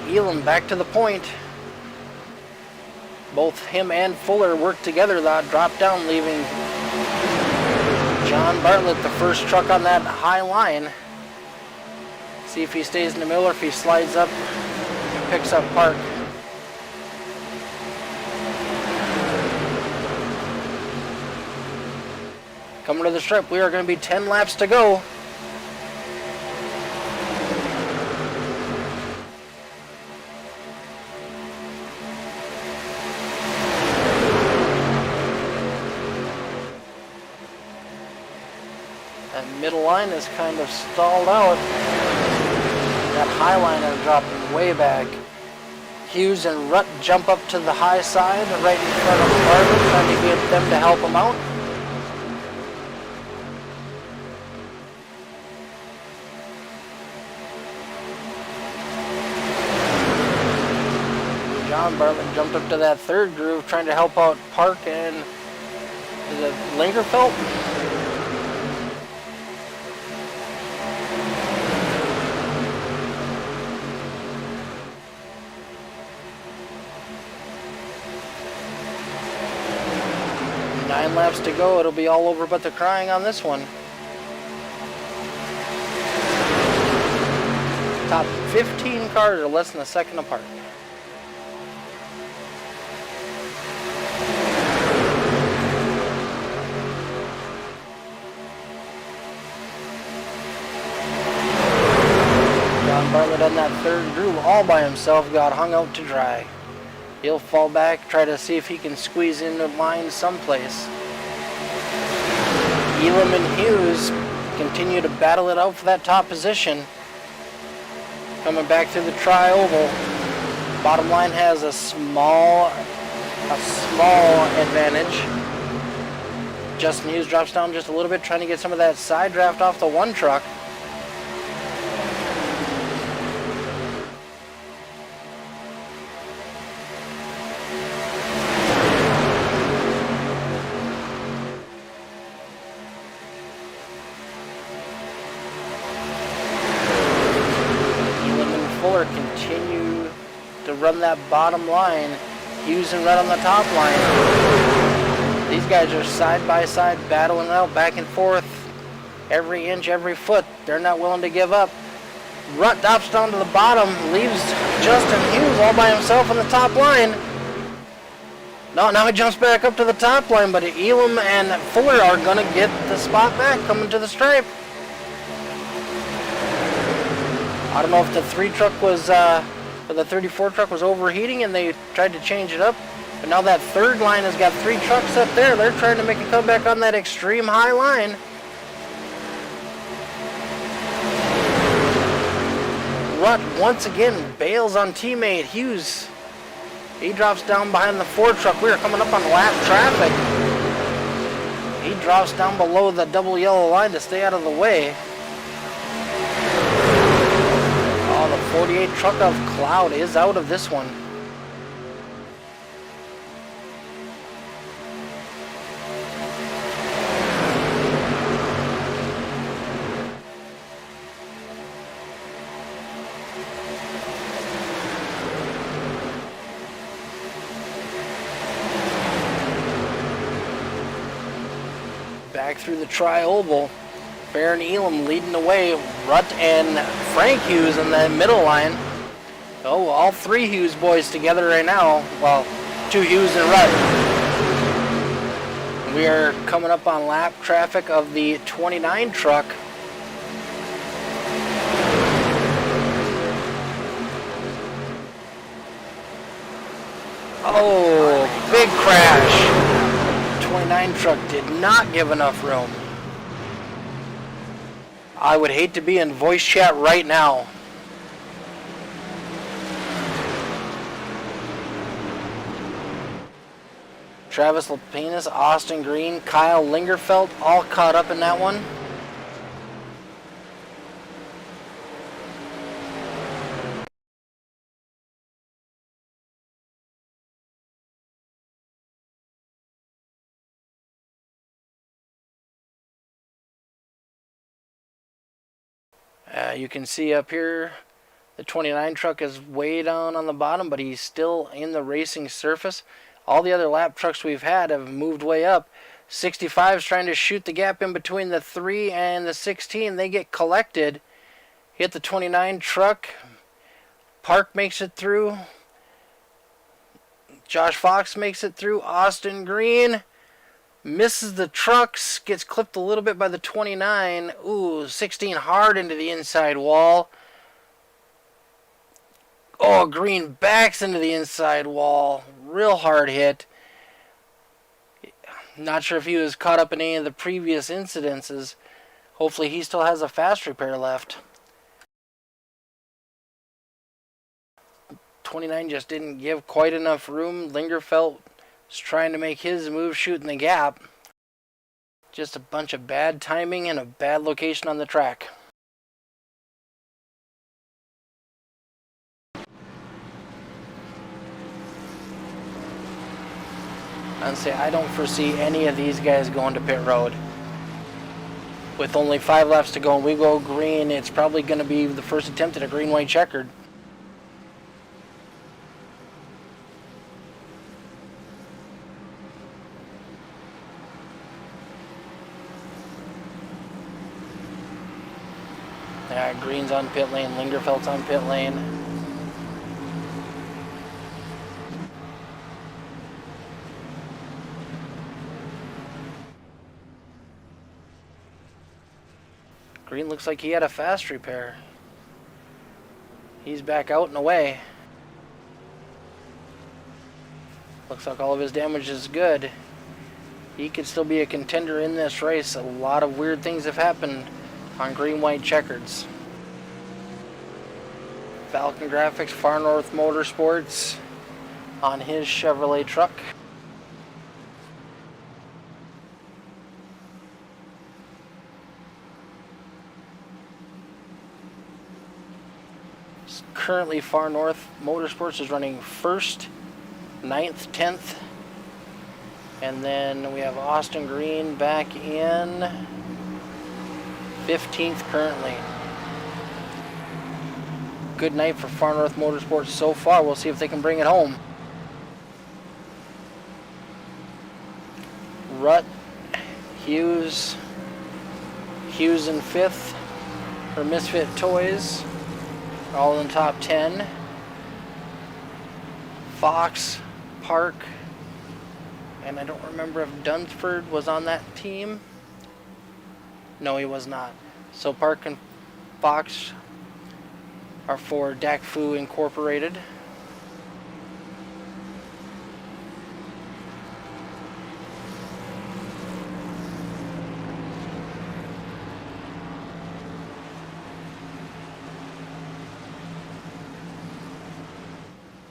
Elam back to the point. Both him and Fuller work together. That drop down, leaving John Bartlett the first truck on that high line. See if he stays in the middle or if he slides up and picks up Park. Coming to the strip, we are going to be 10 laps to go. That middle line is kind of stalled out. That high line is dropping way back. Hughes and Rutt jump up to the high side right in front of Bartlett, trying to get them to help him out. John Bartlett jumped up to that third groove trying to help out Park and is it Lingerfelt? Nine laps to go. It'll be all over but the crying on this one. Top 15 cars are less than a second apart. Bartlett on that third groove all by himself got hung out to dry. He'll fall back, try to see if he can squeeze into line someplace. Elam and Hughes continue to battle it out for that top position. Coming back through the tri-oval. Bottom line has a small advantage. Justin Hughes drops down just a little bit, trying to get some of that side draft off the one truck. Continue to run that bottom line. Hughes and Rudd on the top line. These guys are side by side battling out back and forth every inch, every foot. They're not willing to give up. Rudd drops down to the bottom, leaves Justin Hughes all by himself on the top line. No, now he jumps back up to the top line, but Elam and Fuller are going to get the spot back coming to the stripe. I don't know if the 3 truck was, or the 34 truck was overheating and they tried to change it up. But now that third line has got 3 trucks up there. They're trying to make a comeback on that extreme high line. Rutt once again bails on teammate Hughes. He drops down behind the 4 truck. We are coming up on lap traffic. He drops down below the double yellow line to stay out of the way. Oh, the 48 truck of Cloud is out of this one. Back through the tri-oval. Baron Elam leading the way. Rutt and Frank Hughes in the middle line. Oh, all 3 Hughes boys together right now. Well, 2 Hughes and Rutt. We are coming up on lap traffic of the 29 truck. Oh, big crash. 29 truck did not give enough room. I would hate to be in voice chat right now. Travis Lapinus, Austin Green, Kyle Lingerfeld, all caught up in that one. You can see up here, the 29 truck is way down on the bottom, but he's still in the racing surface. All the other lap trucks we've had have moved way up. 65 is trying to shoot the gap in between the 3 and the 16. They get collected. Hit the 29 truck. Park makes it through. Josh Fox makes it through. Austin Green misses the trucks. Gets clipped a little bit by the 29. Ooh, 16 hard into the inside wall. Oh, Green backs into the inside wall. Real hard hit. Not sure if he was caught up in any of the previous incidences. Hopefully he still has a fast repair left. 29 just didn't give quite enough room. Lingerfeld was trying to make his move, shooting the gap. Just a bunch of bad timing and a bad location on the track. I'd say I don't foresee any of these guys going to pit road. With only 5 laps to go and we go green, it's probably going to be the first attempt at a green-white checkered. Yeah, Green's on pit lane, Lingerfeld's on pit lane. Green looks like he had a fast repair. He's back out and away. Looks like all of his damage is good. He could still be a contender in this race. A lot of weird things have happened on green-white checkers. Falcon Graphics, Far North Motorsports on his Chevrolet truck. Currently, Far North Motorsports is running 1st, 9th, 10th. And then we have Austin Green back in 15th currently. Good night for Far North Motorsports so far. We'll see if they can bring it home. Rutt, Hughes in 5th for Misfit Toys. All in the top 10. Fox, Park, and I don't remember if Dunsford was on that team. No, he was not. So Park and Fox are for DACFU Incorporated.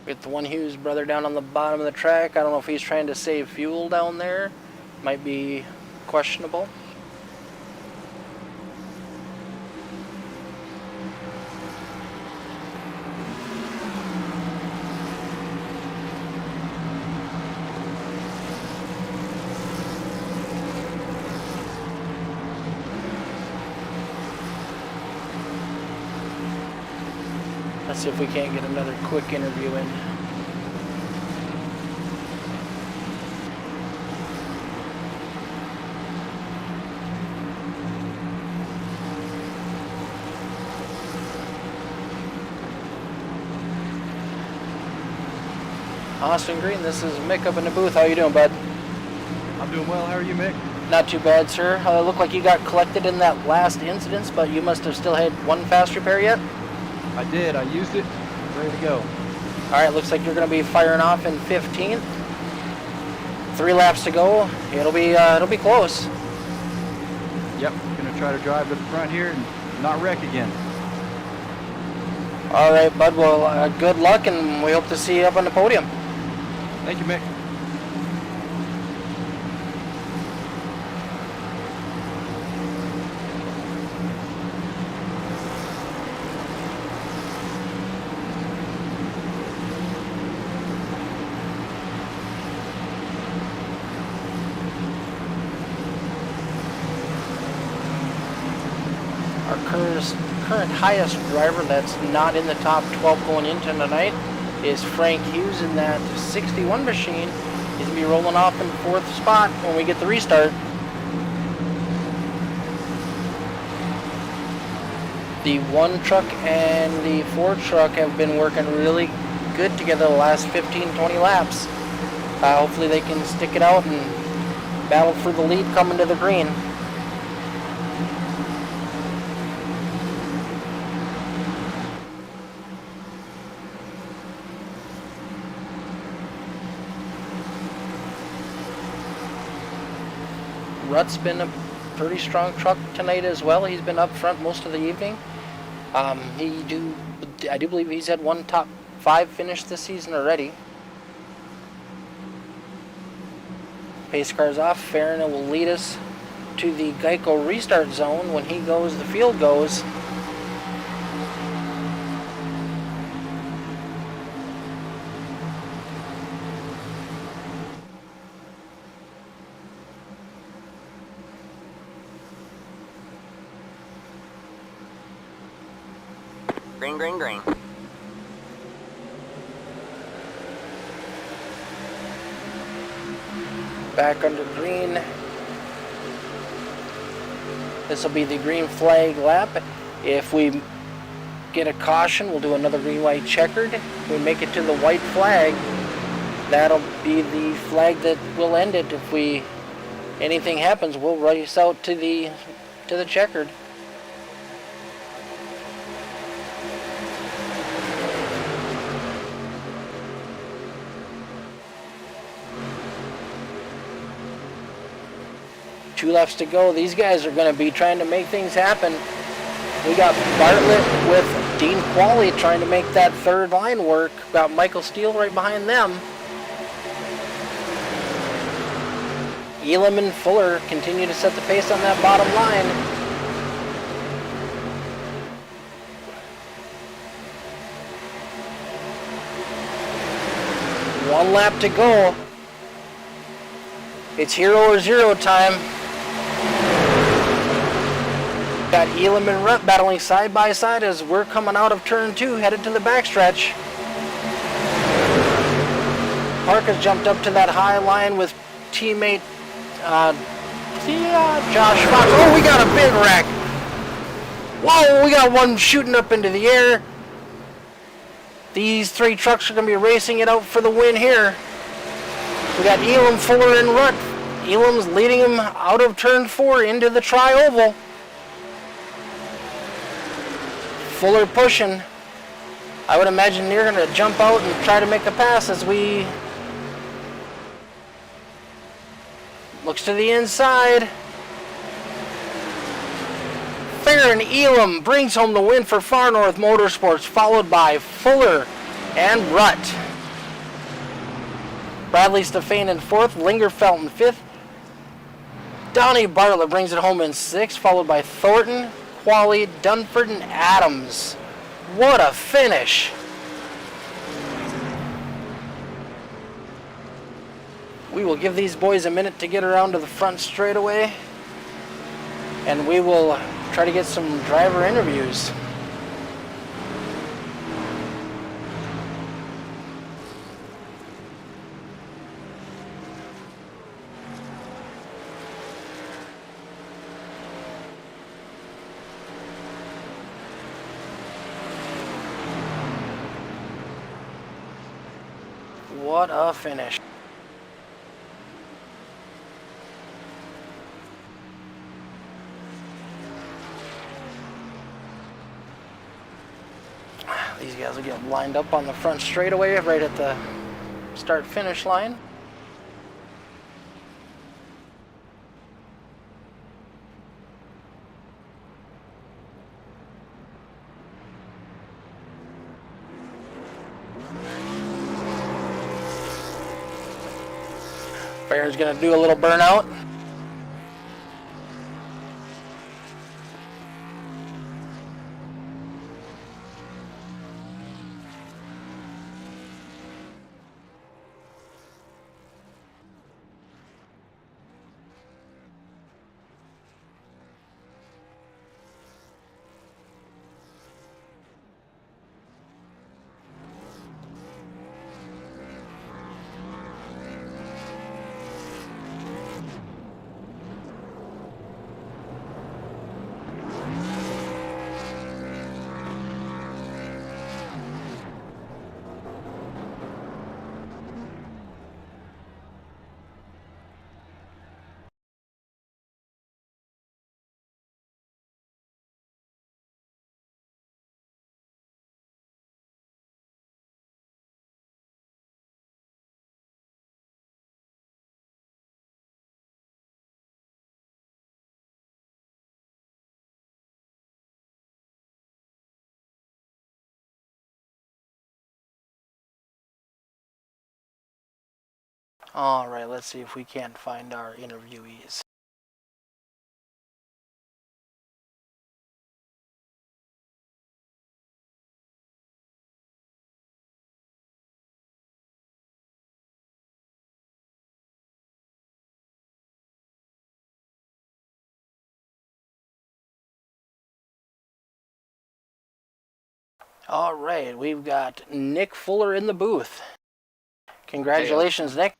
With the one Hughes brother down on the bottom of the track. I don't know if he's trying to save fuel down there. Might be questionable. Let's see if we can't get another quick interview in. Austin Green, this is Mick up in the booth. How you doing, bud? I'm doing well. How are you, Mick? Not too bad, sir. Looked like you got collected in that last incident, but you must have still had one fast repair yet? I did. I used it. Ready to go. All right, looks like you're going to be firing off in 15th. 3 laps to go. It'll be close. Yep. Gonna try to drive to the front here and not wreck again. All right, bud. Well, good luck, and we hope to see you up on the podium. Thank you, Mick. Our current highest driver that's not in the top 12 going into tonight is Frank Hughes in that 61 machine. He's going to be rolling off in 4th spot when we get the restart. The 1 truck and the 4 truck have been working really good together the last 15-20 laps. Hopefully they can stick it out and battle for the lead coming to the green. Rutt's been a pretty strong truck tonight as well. He's been up front most of the evening. I do believe he's had 1 top 5 finish this season already. Pace car's off. Farron will lead us to the Geico restart zone. When he goes, the field goes. Green, green, green. Back under green. This will be the green flag lap. If we get a caution, we'll do another green, white, checkered. If we make it to the white flag, that'll be the flag that will end it. If anything happens, we'll race out to the checkered. Two laps to go. These guys are going to be trying to make things happen. We got Bartlett with Dean Qualley trying to make that 3rd line work. Got Michael Steele right behind them. Elam and Fuller continue to set the pace on that bottom line. One lap to go. It's hero or zero time. Got Elam and Rutt battling side by side as we're coming out of turn 2, headed to the backstretch. Park has jumped up to that high line with teammate Josh Fox. Oh, we got a big wreck. Whoa, we got one shooting up into the air. These 3 trucks are going to be racing it out for the win here. We got Elam, Fuller, and Rutt. Elam's leading him out of turn 4 into the tri-oval. Fuller pushing. I would imagine they're going to jump out and try to make a pass as we... Looks to the inside. Farron Elam brings home the win for Far North Motorsports, followed by Fuller and Rutt. Bradley Stefan in 4th, Lingerfelt in 5th. Donnie Bartlett brings it home in 6th, followed by Thornton, Qualley, Dunford, and Adams. What a finish! We will give these boys a minute to get around to the front straightaway, and we will try to get some driver interviews. What a finish. get lined up on the front straightaway right at the start-finish line. Baron's going to do a little burnout. All right, let's see if we can't find our interviewees. All right, we've got Nick Fuller in the booth. Congratulations, Nick.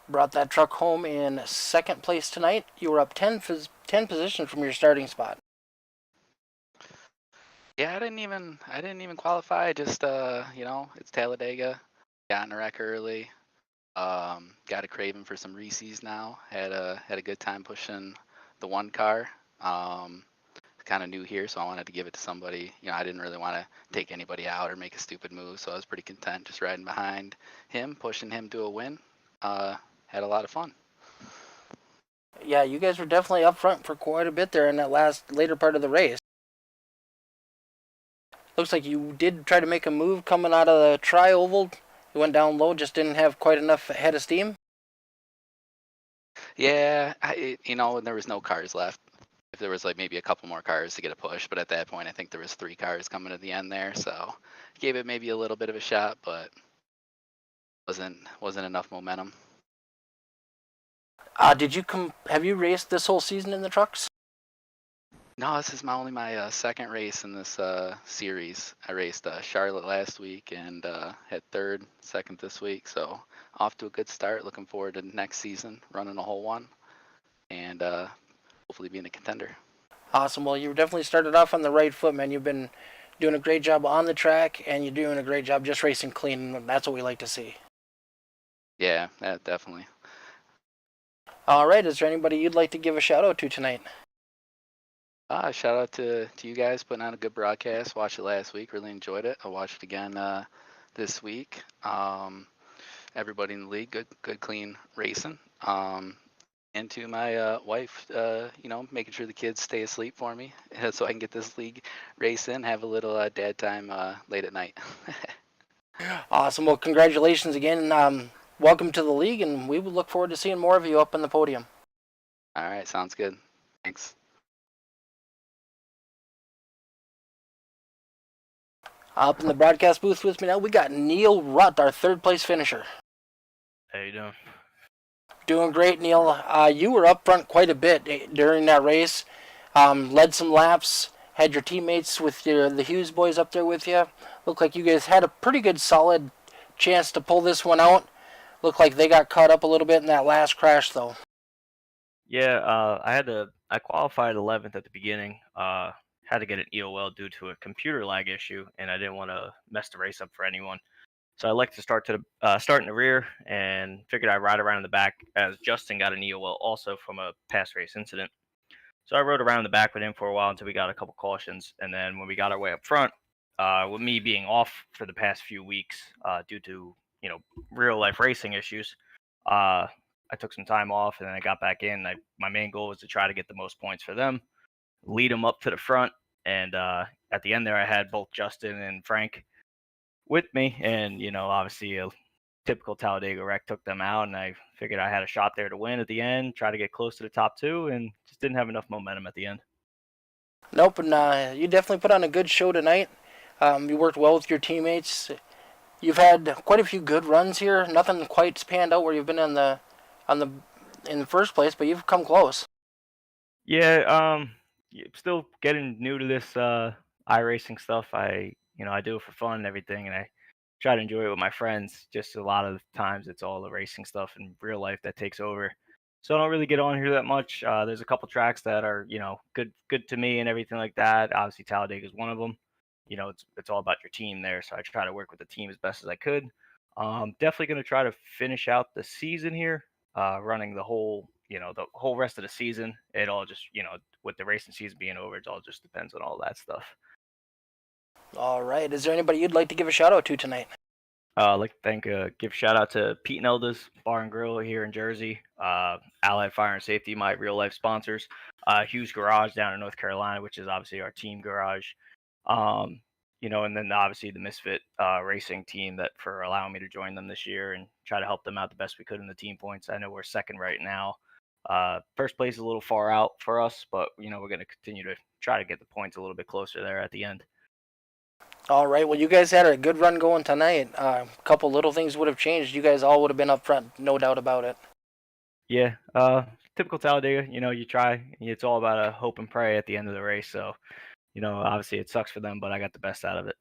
Brought that truck home in second place tonight. You were up 10 positions from your starting spot. Yeah, I didn't even qualify. Just it's Talladega. Got in a wreck early. Got a craving for some Reese's now. Had a good time pushing the one car. Kind of new here, so I wanted to give it to somebody. I didn't really want to take anybody out or make a stupid move, so I was pretty content just riding behind him, pushing him to a win. Had a lot of fun. Yeah, you guys were definitely up front for quite a bit there in that later part of the race. Looks like you did try to make a move coming out of the tri-oval. You went down low, just didn't have quite enough head of steam. Yeah, there was no cars left. If there was like maybe a couple more cars to get a push, but at that point I think there was 3 cars coming to the end there, so gave it maybe a little bit of a shot, but wasn't enough momentum. Have you raced this whole season in the trucks? No, this is only my second race in this series. I raced Charlotte last week and had second this week, so off to a good start. Looking forward to next season, running a whole one, and hopefully being a contender. Awesome. Well, you definitely started off on the right foot, man. You've been doing a great job on the track, and you're doing a great job just racing clean. That's what we like to see. Yeah, definitely. All right. Is there anybody you'd like to give a shout out to tonight? Shout out to you guys putting on a good broadcast. Watched it last week, really enjoyed it. I watched it again this week. Everybody in the league, good clean racing. And to my wife, making sure the kids stay asleep for me so I can get this league race in, have a little dad time late at night. Awesome. Well, congratulations again. Welcome to the league, and we would look forward to seeing more of you up on the podium. All right, sounds good. Thanks. Up in the broadcast booth with me now, we got Neil Rutt, our third place finisher. How you doing? Doing great, Neil. You were up front quite a bit during that race. Led some laps, had your teammates with the Hughes boys up there with you. Looked like you guys had a pretty good, solid chance to pull this one out. Looked like they got caught up a little bit in that last crash, though. Yeah, I qualified 11th at the beginning. Had to get an EOL due to a computer lag issue, and I didn't want to mess the race up for anyone. So I like to start in the rear, and figured I'd ride around in the back as Justin got an EOL also from a past race incident. So I rode around in the back with him for a while until we got a couple cautions, and then when we got our way up front, with me being off for the past few weeks due to real life racing issues, I took some time off and then I got back in. My main goal was to try to get the most points for them, lead them up to the front, and at the end there I had both Justin and Frank with me, and obviously a typical Talladega wreck took them out, and I figured I had a shot there to win at the end, try to get close to the top two, and just didn't have enough momentum at the end. Nope, and you definitely put on a good show tonight. You worked well with your teammates. You've had quite a few good runs here. Nothing quite panned out where you've been on the in the first place, but you've come close. Yeah, still getting new to this iRacing stuff. I do it for fun and everything, and I try to enjoy it with my friends. Just a lot of the times it's all the racing stuff in real life that takes over. So I don't really get on here that much. There's a couple tracks that are, good to me and everything like that. Obviously, Talladega is one of them. It's all about your team there, so I try to work with the team as best as I could. Definitely going to try to finish out the season here, running the whole rest of the season. It all just, with the racing season being over, it all just depends on all that stuff. All right. Is there anybody you'd like to give a shout out to tonight? I'd like to give a shout out to Pete and Elda's Bar and Grill here in Jersey, Allied Fire and Safety, my real life sponsors, Hughes Garage down in North Carolina, which is obviously our team garage, and then obviously the Misfit Racing team that for allowing me to join them this year and try to help them out the best we could in the team points. I know we're second right now. First place is a little far out for us, but we're going to continue to try to get the points a little bit closer there at the end. All right. Well, you guys had a good run going tonight. A couple little things would have changed. You guys all would have been up front, no doubt about it. Yeah, typical Talladega. You try. It's all about a hope and pray at the end of the race. So, obviously it sucks for them, but I got the best out of it.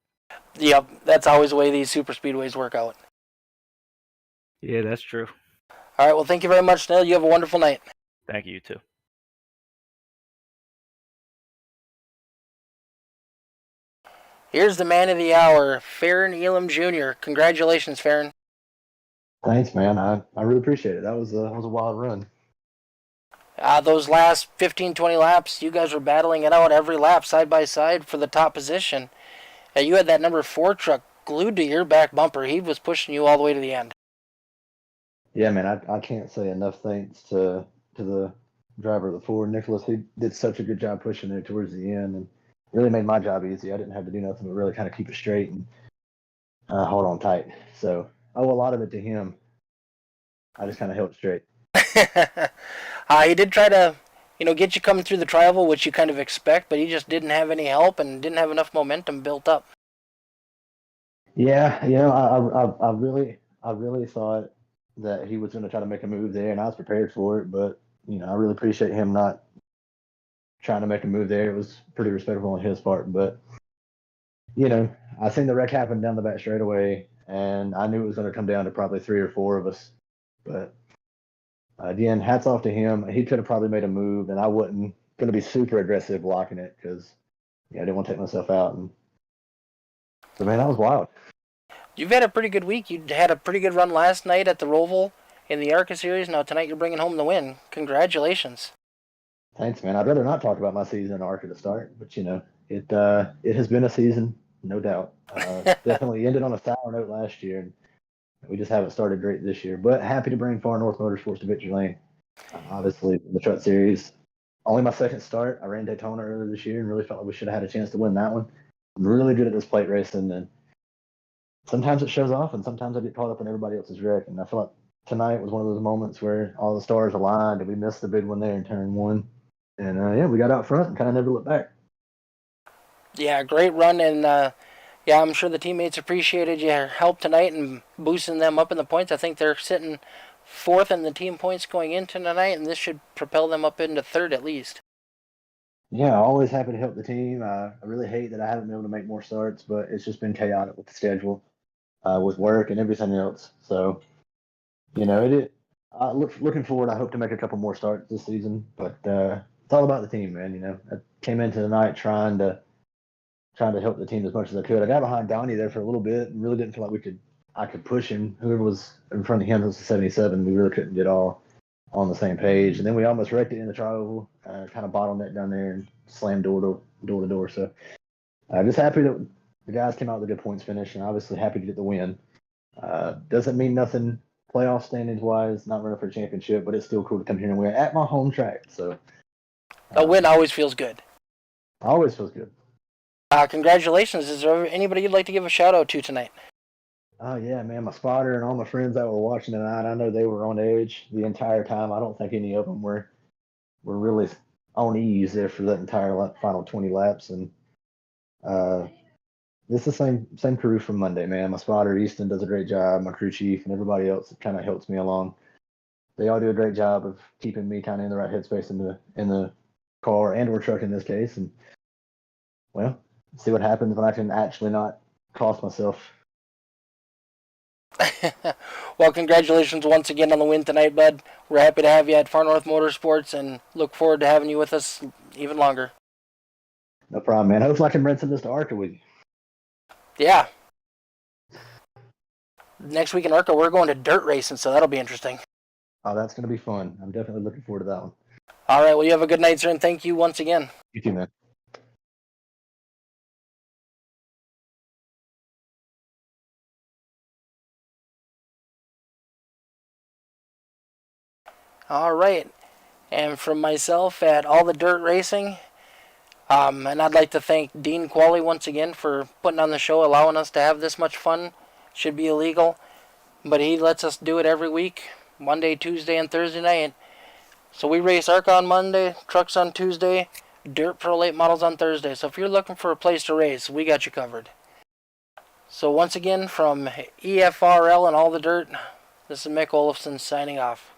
Yep, that's always the way these super speedways work out. Yeah, that's true. All right. Well, thank you very much, Neil. You have a wonderful night. Thank you too. Here's the man of the hour, Farron Elam Jr. Congratulations, Farron. Thanks, man. I really appreciate it. That was a wild run. Those last 15, 20 laps, you guys were battling it out every lap, side by side, for the top position. You had that number 4 truck glued to your back bumper. He was pushing you all the way to the end. Yeah, man. I can't say enough thanks to the driver of the Ford, Nicholas. He did such a good job pushing there towards the end, and really made my job easy. I didn't have to do nothing but really kind of keep it straight and hold on tight. So I owe a lot of it to him. I just kind of held it straight. He did try to, get you coming through the tri-oval, which you kind of expect, but he just didn't have any help and didn't have enough momentum built up. Yeah, I really thought that he was going to try to make a move there, and I was prepared for it. But I really appreciate him not trying to make a move there. It was pretty respectful on his part. But I seen the wreck happen down the back straightaway, and I knew it was going to come down to probably 3 or 4 of us. But again, hats off to him. He could have probably made a move, and I wasn't going to be super aggressive blocking it because I didn't want to take myself out. And so, man, that was wild. You've had a pretty good week. You had a pretty good run last night at the Roval in the ARCA series. Now tonight you're bringing home the win. Congratulations. Thanks, man. I'd rather not talk about my season in ARCA to start, but it has been a season, no doubt. Definitely ended on a sour note last year, and we just haven't started great this year. But happy to bring Far North Motorsports to victory lane. Obviously, the Truck Series, only my second start. I ran Daytona earlier this year and really felt like we should have had a chance to win that one. I'm really good at this plate racing, and sometimes it shows off, and sometimes I get caught up in everybody else's wreck. And I feel like tonight was one of those moments where all the stars aligned, and we missed the big one there in turn 1. And we got out front and kind of never looked back. Yeah, great run, and I'm sure the teammates appreciated your help tonight and boosting them up in the points. I think they're sitting 4th in the team points going into tonight, and this should propel them up into 3rd at least. Yeah, always happy to help the team. I really hate that I haven't been able to make more starts, but it's just been chaotic with the schedule, with work and everything else. So, looking forward, I hope to make a couple more starts this season, but it's all about the team, man. I came into the night trying to help the team as much as I could. I got behind Donnie there for a little bit and really didn't feel like I could push him. Whoever was in front of him was a 77. We really couldn't get all on the same page. And then we almost wrecked it in the tri-oval, kind of bottlenecked down there and slammed door to door. So just happy that the guys came out with a good points finish, and obviously happy to get the win. Doesn't mean nothing playoff standings wise, not running for a championship, but it's still cool to come here and win at my home track. So A win always feels good. always feels good. Congratulations. Is there anybody you'd like to give a shout out to tonight? Oh yeah, man, my spotter and all my friends that were watching tonight, I know they were on edge the entire time. I don't think any of them were really on ease there for that entire final 20 laps. And it's the same crew from Monday, man. My spotter Easton does a great job. My crew chief and everybody else that kind of helps me along. They all do a great job of keeping me kind of in the right headspace in the car and or truck in this case. And well, see what happens when I can actually not cost myself. Well, congratulations once again on the win tonight, bud. We're happy to have you at Far North Motorsports and look forward to having you with us even longer. No problem, man. Hopefully I can rent some of this to ARCA with you. Yeah. Next week in ARCA, we're going to dirt racing, so that'll be interesting. Oh, that's going to be fun. I'm definitely looking forward to that one. All right, well, you have a good night, sir, and thank you once again. You too, man. All right. And from myself at All the Dirt Racing, and I'd like to thank Dean Qualley once again for putting on the show, allowing us to have this much fun. Should be illegal, but he lets us do it every week, Monday, Tuesday, and Thursday night. So we race ARCA on Monday, trucks on Tuesday, dirt pro late models on Thursday. So if you're looking for a place to race, we got you covered. So once again, from EFRL and All the Dirt, this is Mick Olofsson signing off.